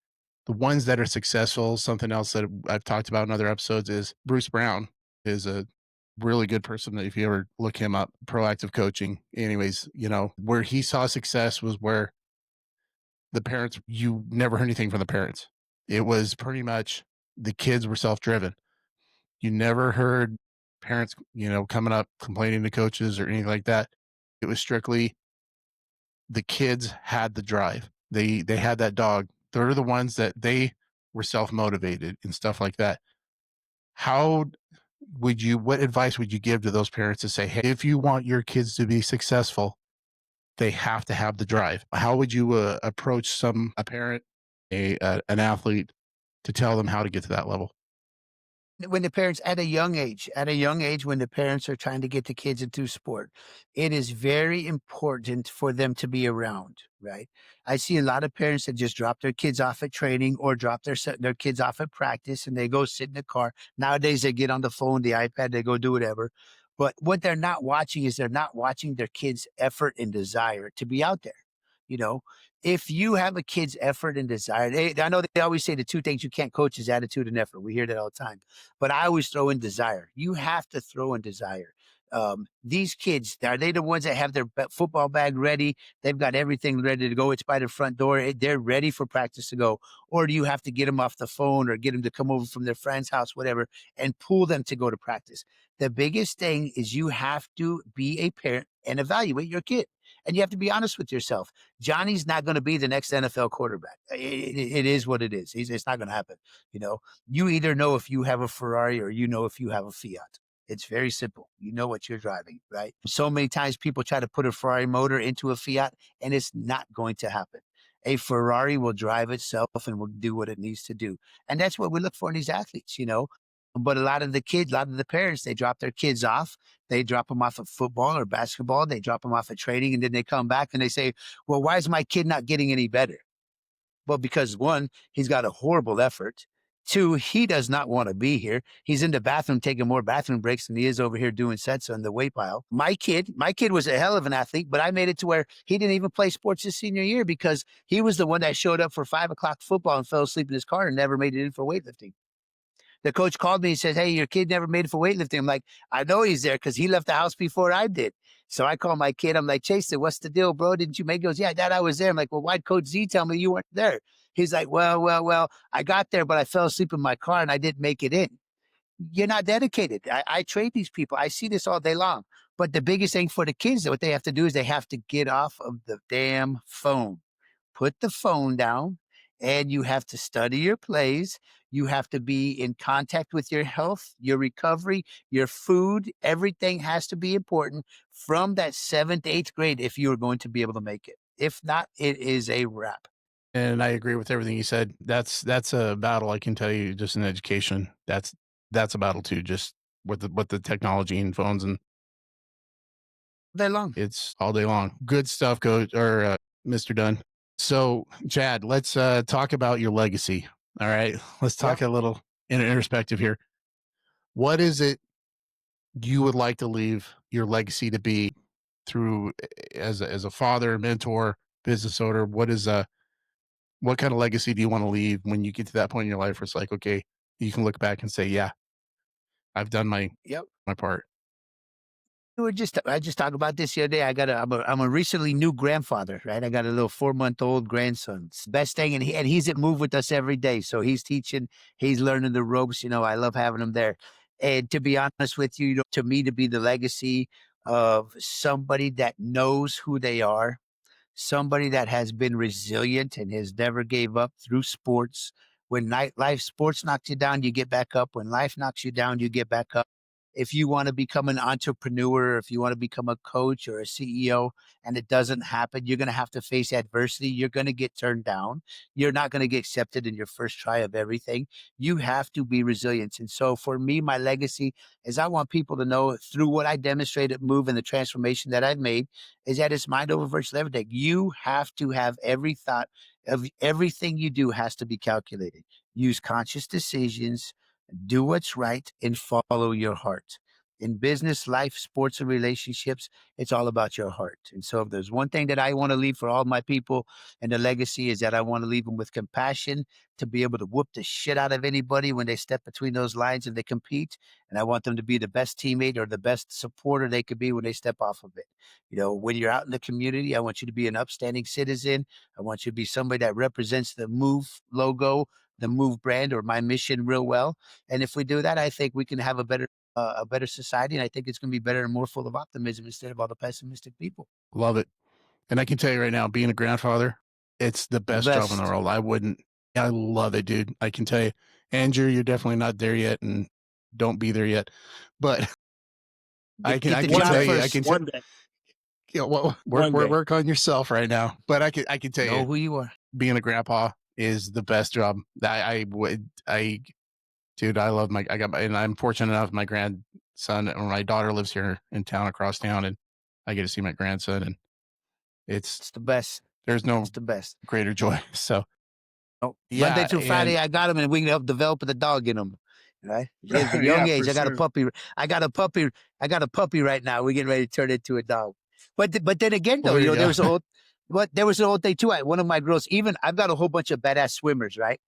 the ones that are successful, something else that I've talked about in other episodes is Bruce Brown is a really good person. If you ever look him up, proactive coaching. Anyways, where he saw success was where the parents, you never heard anything from the parents. It was pretty much the kids were self-driven. You never heard parents, coming up complaining to coaches or anything like that. It was strictly the kids had the drive. They had that dog. They're the ones that they were self-motivated and stuff like that. How what advice would you give to those parents to say, hey, if you want your kids to be successful, they have to have the drive? How would you approach a parent, an athlete, to tell them how to get to that level? When the parents at a young age, when the parents are trying to get the kids into sport, it is very important for them to be around, right? I see a lot of parents that just drop their kids off at training or drop their kids off at practice and they go sit in the car. Nowadays they get on the phone, the iPad, they go do whatever. But what they're not watching is they're not watching their kids' effort and desire to be out there. You know, if you have a kid's effort and desire, I know they always say the two things you can't coach is attitude and effort. We hear that all the time, but I always throw in desire. You have to throw in desire. These kids, are they the ones that have their football bag ready? They've got everything ready to go. It's by the front door. They're ready for practice to go. Or do you have to get them off the phone or get them to come over from their friend's house, whatever, and pull them to go to practice? The biggest thing is you have to be a parent and evaluate your kid. And you have to be honest with yourself. Johnny's not going to be the next NFL quarterback. It is what it is. It's not going to happen. You know, you either know if you have a Ferrari or you know if you have a Fiat. It's very simple. You know what you're driving, right? So many times people try to put a Ferrari motor into a Fiat, and it's not going to happen. A Ferrari will drive itself and will do what it needs to do. And that's what we look for in these athletes, you know. But a lot of the kids, a lot of the parents, they drop their kids off. They drop them off at football or basketball. They drop them off at training, and then they come back and they say, well, why is my kid not getting any better? Well, because one, he's got a horrible effort. Two, he does not want to be here. He's in the bathroom taking more bathroom breaks than he is over here doing sets on the weight pile. My kid was a hell of an athlete, but I made it to where he didn't even play sports his senior year because he was the one that showed up for 5 o'clock football and fell asleep in his car and never made it in for weightlifting. The coach called me and said, hey, your kid never made it for weightlifting. I'm like, I know he's there because he left the house before I did. So I called my kid. I'm like, Chase, what's the deal, bro? Didn't you make it? He goes, yeah, Dad, I was there. I'm like, well, why'd Coach Z tell me you weren't there? He's like, well, I got there, but I fell asleep in my car and I didn't make it in. You're not dedicated. I train these people. I see this all day long. But the biggest thing for the kids, what they have to do is they have to get off of the damn phone. Put the phone down, and you have to study your plays. You have to be in contact with your health, your recovery, your food. Everything has to be important from that 7th, 8th grade if you are going to be able to make it. If not, it is a wrap. And I agree with everything you said. That's a battle, I can tell you, just in education. That's a battle too, just with the technology and phones, and Day long. it's all day long. Good stuff, Coach or Mr. Dunn. So, Chad, let's talk about your legacy. All right, let's talk Yep. a little in perspective here. What is it you would like to leave your legacy to be through as a father, mentor, business owner? What kind of legacy do you want to leave when you get to that point in your life where it's like, okay, you can look back and say, yeah, I've done Yep. my part. I just talked about this the other day. I'm a recently new grandfather, right? I got a little 4-month-old grandson. It's the best thing, and he's at Move with us every day. So he's teaching, he's learning the ropes. You know, I love having him there. And to be honest with you, to me, to be the legacy of somebody that knows who they are, somebody that has been resilient and has never gave up through sports. When life sports knocks you down, you get back up. When life knocks you down, you get back up. If you want to become an entrepreneur, if you want to become a coach or a CEO and it doesn't happen, you're going to have to face adversity. You're going to get turned down. You're not going to get accepted in your first try of everything. You have to be resilient. And so for me, my legacy is I want people to know through what I demonstrated, Move, and the transformation that I've made is that it's mind over virtual everything. You have to have every thought of everything you do has to be calculated. Use conscious decisions, do what's right, and follow your heart. In business, life, sports, and relationships, it's all about your heart. And so, if there's one thing that I want to leave for all my people and the legacy is that I want to leave them with compassion to be able to whoop the shit out of anybody when they step between those lines and they compete. And I want them to be the best teammate or the best supporter they could be when they step off of it. You know, when you're out in the community, I want you to be an upstanding citizen. I want you to be somebody that represents the Move logo, the Move brand, or my mission real well. And if we do that, I think we can have a better society, and I think it's going to be better and more full of optimism instead of all the pessimistic people. Love it. And I can tell you right now, being a grandfather, it's the The best job in the best. world. I love it, dude. I can tell you, Andrew, you're definitely not there yet, and don't be there yet. But Get I the can One job tell day, you, first. one day, work, one day. work on yourself right now. But I can tell Know you, who you are. being a grandpa is the best job. Dude, I love and I'm fortunate enough, my grandson or my daughter lives here in town, across town, and I get to see my grandson, and It's the best. there's no It's the best. greater joy. So Oh, Monday yeah, through and Friday, I got him, and we can help develop the dog in him. Right? At a young Yeah, for age, I got a sure. puppy. I got a puppy. I got a puppy right now. We're getting ready to turn it into a dog. But then again, well, though, there you you know, go. there was an old thing too. One of my girls, even I've got a whole bunch of badass swimmers, right?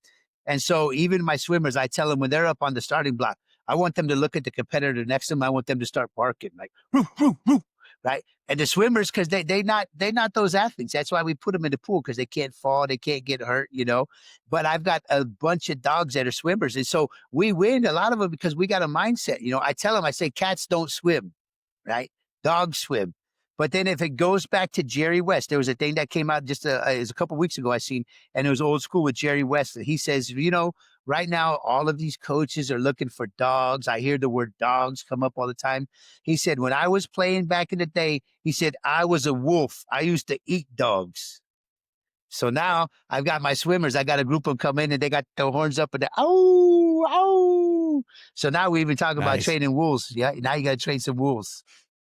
And so even my swimmers, I tell them when they're up on the starting block, I want them to look at the competitor next to them. I want them to start barking like, "Roo, roo, roo," right? And the swimmers, because they not those athletes. That's why we put them in the pool because they can't fall, they can't get hurt, you know. But I've got a bunch of dogs that are swimmers, and so we win a lot of them because we got a mindset. You know, I tell them, I say, cats don't swim, right? Dogs swim. But then if it goes back to Jerry West, there was a thing that came out just it was a couple weeks ago I seen, and it was old school with Jerry West. He says, right now all of these coaches are looking for dogs. I hear the word dogs come up all the time. He said, when I was playing back in the day, he said, I was a wolf. I used to eat dogs. So now I've got my swimmers. I got a group of them come in and they got their horns up and they ow, ow. So now we even talk about Nice. training wolves. Yeah. Now you got to train some wolves.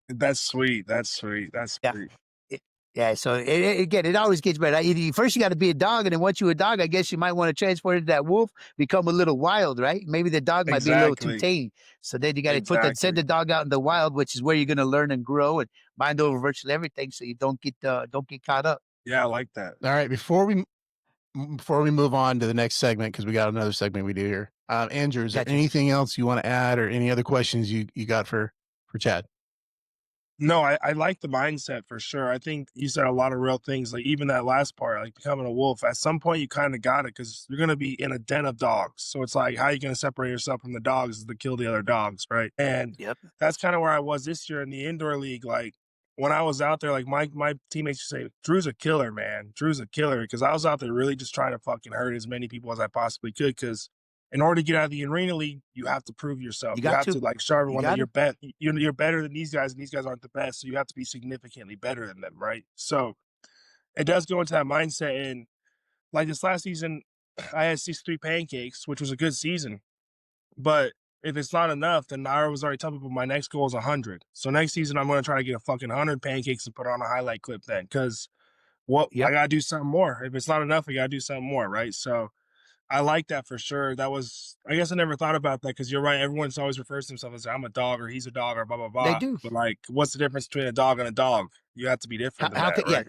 That's sweet. That's sweet. That's Yeah. sweet. Yeah. So again, it always gets better. First, you got to be a dog. And then once you're a dog, I guess you might want to transfer into that wolf, become a little wild, right? Maybe the dog might be a little too Exactly. tame. So then you got to Exactly. send the dog out in the wild, which is where you're going to learn and grow and mind over virtually everything. So you don't get caught up. Yeah, I like that. All right, before we move on to the next segment, because we got another segment we do here. Andrew, is there Gotcha. anything else you want to add, or any other questions you got for Chad? No, I like the mindset for sure. I think you said a lot of real things, like even that last part, like becoming a wolf. At some point, you kind of got it because you're going to be in a den of dogs. So it's like, how are you going to separate yourself from the dogs is to kill the other dogs, right? And Yep. that's kind of where I was this year in the indoor league. Like when I was out there, like my teammates used to say, Drew's a killer, man. Drew's a killer. Because I was out there really just trying to fucking hurt as many people as I possibly could. Because in order to get out of the arena league, you have to prove yourself. You have to like show everyone that you're better than these guys, and these guys aren't the best. So you have to be significantly better than them, right? So it does go into that mindset. And like this last season, I had 63 pancakes, which was a good season. But if it's not enough, then I was already telling people my next goal is 100. So next season, I'm going to try to get a fucking 100 pancakes and put on a highlight clip then, because I got to do something more. If it's not enough, I got to do something more, right? So I like that for sure. That was, I guess I never thought about that because you're right. Everyone's always refers to themselves as I'm a dog or he's a dog or blah, blah, blah. They do. But like, what's the difference between a dog and a dog? You have to be different than that, right?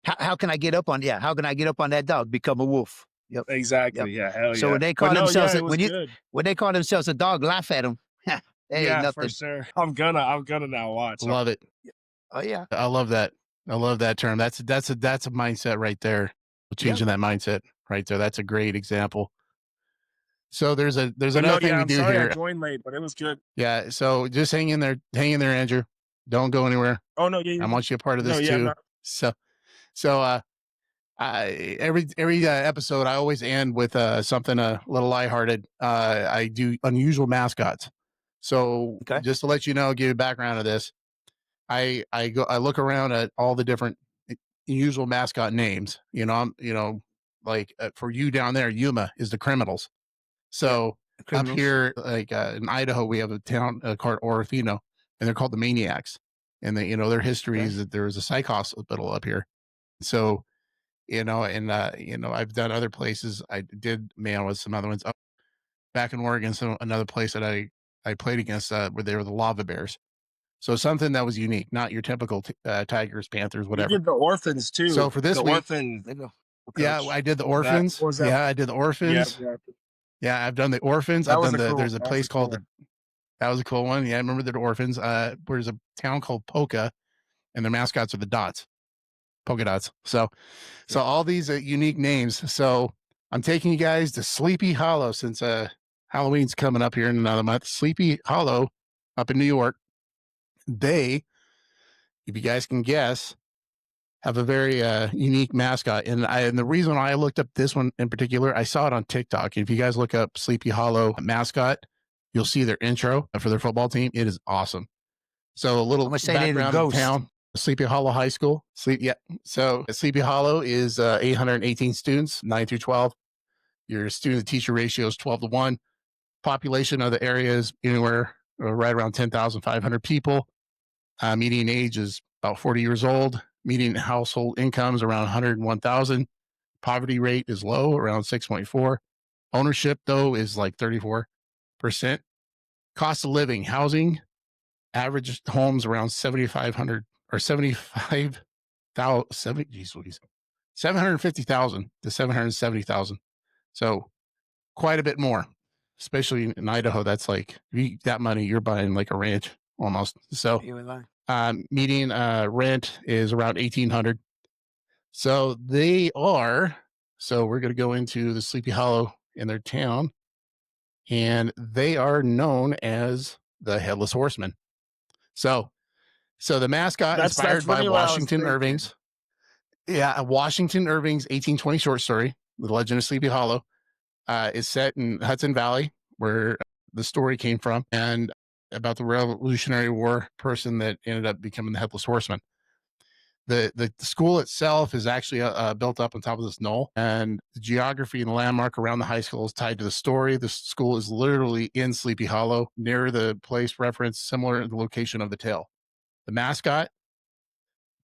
How can I get up on how can I get up on that dog? Become a wolf. Yep. Exactly. Yep. Yeah. Hell yeah. So when they call themselves good. when they call themselves a dog, laugh at them. Yeah, nothing. for sure. I'm gonna now watch. Love it. Oh yeah. I love that. I love that term. That's a mindset right there. Changing that mindset right there. That's a great example. So there's another thing we do here. I joined late, but it was good. Yeah. So just hang in there, Andrew. Don't go anywhere. Oh no, yeah. I want you a part of this too. So every episode I always end with something a little lighthearted. I do unusual mascots. So just to let you know, give you a background of this, I look around at all the different unusual mascot names. Like for you down there, Yuma is the criminals. So up here, like in Idaho, we have a town called Orofino, and they're called the Maniacs. And their history is that there was a psych hospital up here. So, I've done other places. I did with some other ones up back in Oregon. So another place that I played against where they were the lava bears. So something that was unique, not your typical tigers, panthers, whatever. You did the orphans too. So for this week, I did the orphans. I did the orphans. Yeah, I've done the orphans. There's a place called that was a cool one. Yeah, I remember the orphans. There's a town called Polka, and their mascots are the dots, polka dots. So all these unique names. So I'm taking you guys to Sleepy Hollow since Halloween's coming up here in another month. Sleepy Hollow up in New York. They, if you guys can guess, have a very unique mascot. And the reason I looked up this one in particular, I saw it on TikTok. If you guys look up Sleepy Hollow mascot, you'll see their intro for their football team. It is awesome. So a little background of town, Sleepy Hollow High School. So Sleepy Hollow is 818 students, 9 through 12. Your student-to-teacher ratio is 12-1. Population of the area is anywhere right around 10,500 people. Median age is about 40 years old. Median household incomes around 101,000. Poverty rate is low, around 6.4. Ownership, though, is like 34%. Cost of living, housing, average homes around 7,500 or 75,000, 750,000 to 770,000. So quite a bit more, especially in Idaho. That's like, that money, you're buying like a ranch almost. So median rent is around 1,800. So we're going to go into the Sleepy Hollow in their town, and they are known as the Headless Horseman. So So the mascot That's inspired by really what I was Washington thinking. Irving's. Yeah, Washington Irving's 1820 short story, The Legend of Sleepy Hollow, is set in Hudson Valley, where the story came from, and about the Revolutionary War person that ended up becoming the Headless Horseman. The school itself is actually built up on top of this knoll, and the geography and the landmark around the high school is tied to the story. The school is literally in Sleepy Hollow, near the place referenced, similar to the location of the tale. The mascot,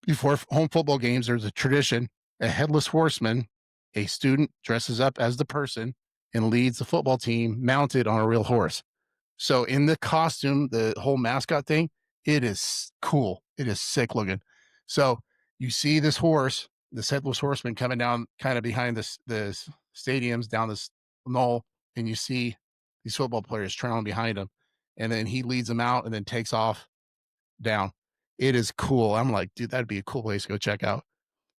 before home football games, there's a tradition. A headless horseman, a student, dresses up as the person and leads the football team mounted on a real horse. So in the costume, the whole mascot thing, it is cool. It is sick looking. So you see this horse, this headless horseman coming down kind of behind the stadiums down this knoll, and you see these football players trailing behind him. And then he leads them out and then takes off down. It is cool. I'm like, dude, that'd be a cool place to go check out.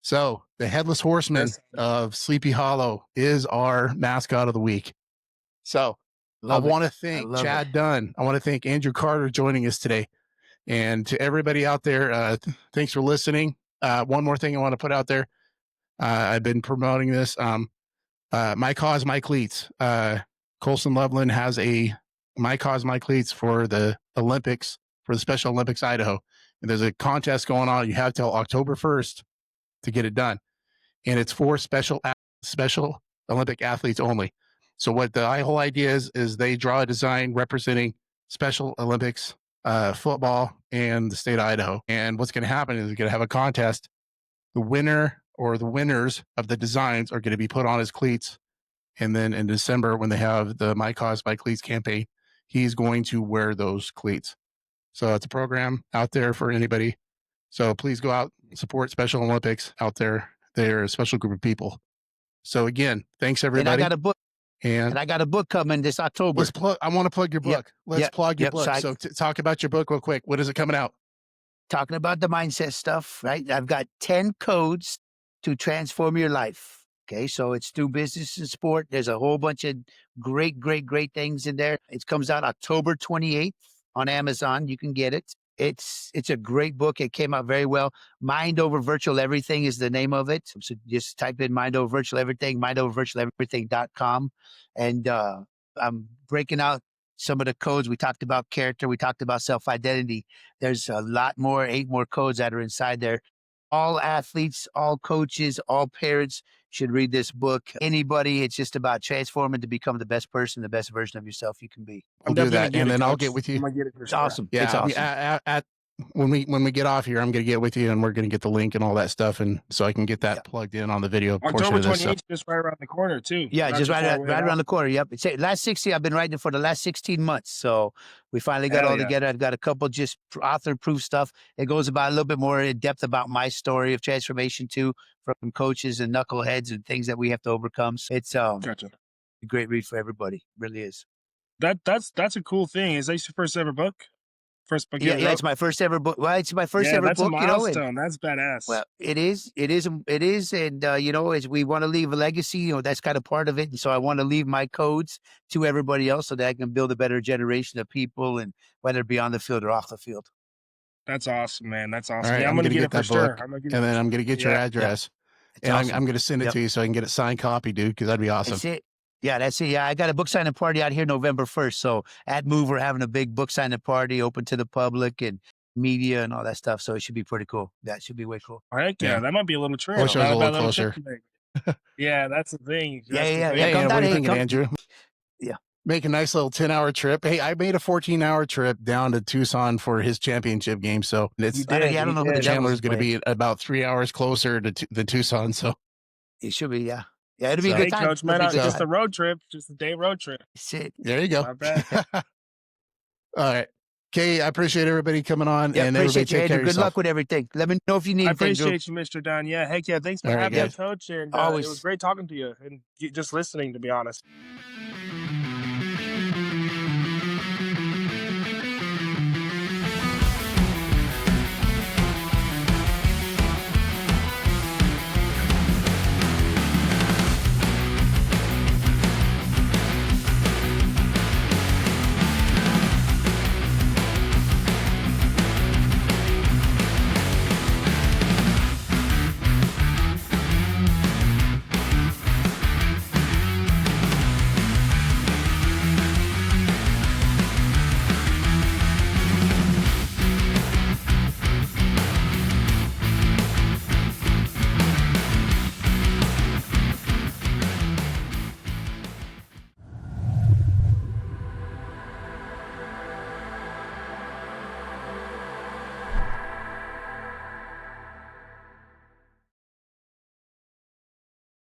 So the Headless Horseman of Sleepy Hollow is our mascot of the week. So I want to thank Chad Dunn. I want to thank Andrew Carter joining us today. And to everybody out there, thanks for listening. One more thing I want to put out there. I've been promoting this. My Cause, My Cleats. Colson Loveland has a My Cause, My Cleats for the Olympics, for the Special Olympics Idaho. And there's a contest going on. You have till October 1st to get it done. And it's for special Olympic athletes only. So what the whole idea is they draw a design representing Special Olympics football and the state of Idaho. And what's going to happen is we're going to have a contest. The winner or the winners of the designs are going to be put on his cleats. And then in December, when they have the My Cause, My Cleats campaign, he's going to wear those cleats. So it's a program out there for anybody. So please go out and support Special Olympics out there. They're a special group of people. So again, thanks everybody. And I got a book. And I got a book coming this October. I want to plug your book. Let's plug your book. So talk about your book real quick. What is it coming out? Talking about the mindset stuff, right? I've got 10 codes to transform your life. Okay, so it's through business and sport. There's a whole bunch of great things in there. It comes out October 28th on Amazon. You can get it. It's a great book. It came out very well. Mind Over Virtual Everything is the name of it. So just type in Mind Over Virtual Everything, mindovervirtualeverything.com. And I'm breaking out some of the codes. We talked about character. We talked about self-identity. There's a lot more, 8 more codes that are inside there. All athletes, all coaches, all parents should read this book. Anybody, it's just about transforming to become the best person, the best version of yourself you can be. I'll do that, and then I'll get with you. I'm gonna get it for It's sure. awesome. Yeah, it's awesome. When we get off here, I'm going to get with you, and we're going to get the link and all that stuff, and so I can get that plugged in on the video portion October of this. 28th, just right around the corner too. Yeah, Not just too far right around the corner. Yep. It's last 60. I've been writing it for the last 16 months. So we finally got all together. I've got a couple just author proof stuff. It goes about a little bit more in depth about my story of transformation too, from coaches and knuckleheads and things that we have to overcome. So it's a great read for everybody. It really is. That's a cool thing. Is that your first ever book? First book? Yeah, it's my first ever book. Well, it's my first ever that's book. A milestone. That's badass. Well, it is, and as we want to leave a legacy, that's kind of part of it. And so I want to leave my codes to everybody else so that I can build a better generation of people, and whether it be on the field or off the field. That's awesome, man. That's awesome. All right, yeah, I'm going to get it for that sure. book, and then I'm going to get your address, and awesome. I'm going to send it to you so I can get it signed copy, dude, because that'd be awesome. That's it. Yeah, that's it. Yeah, I got a book signing party out here November 1st. So at Move, we're having a big book signing party open to the public and media and all that stuff. So it should be pretty cool. That should be way cool. Heck yeah, that might be a little trip. I wish I was a little closer. Yeah, that's the thing. Yeah. What do you think, Andrew? Yeah. Make a nice little 10-hour trip. Hey, I made a 14-hour trip down to Tucson for his championship game. So it's I don't know who the Chandler's going to be about 3 hours closer to Tucson. So it should be, yeah. Yeah, it'll be a good time. Coach, man, just a road trip, just a day road trip. Shit. There you go. Not bad. All right. Okay, I appreciate everybody coming on. Yeah, and everybody take care of Good luck with everything. Let me know if you need anything. I appreciate you, Mr. Dunn. Yeah, heck yeah. Thanks for having me, Coach. And Always. It was great talking to you and just listening, to be honest.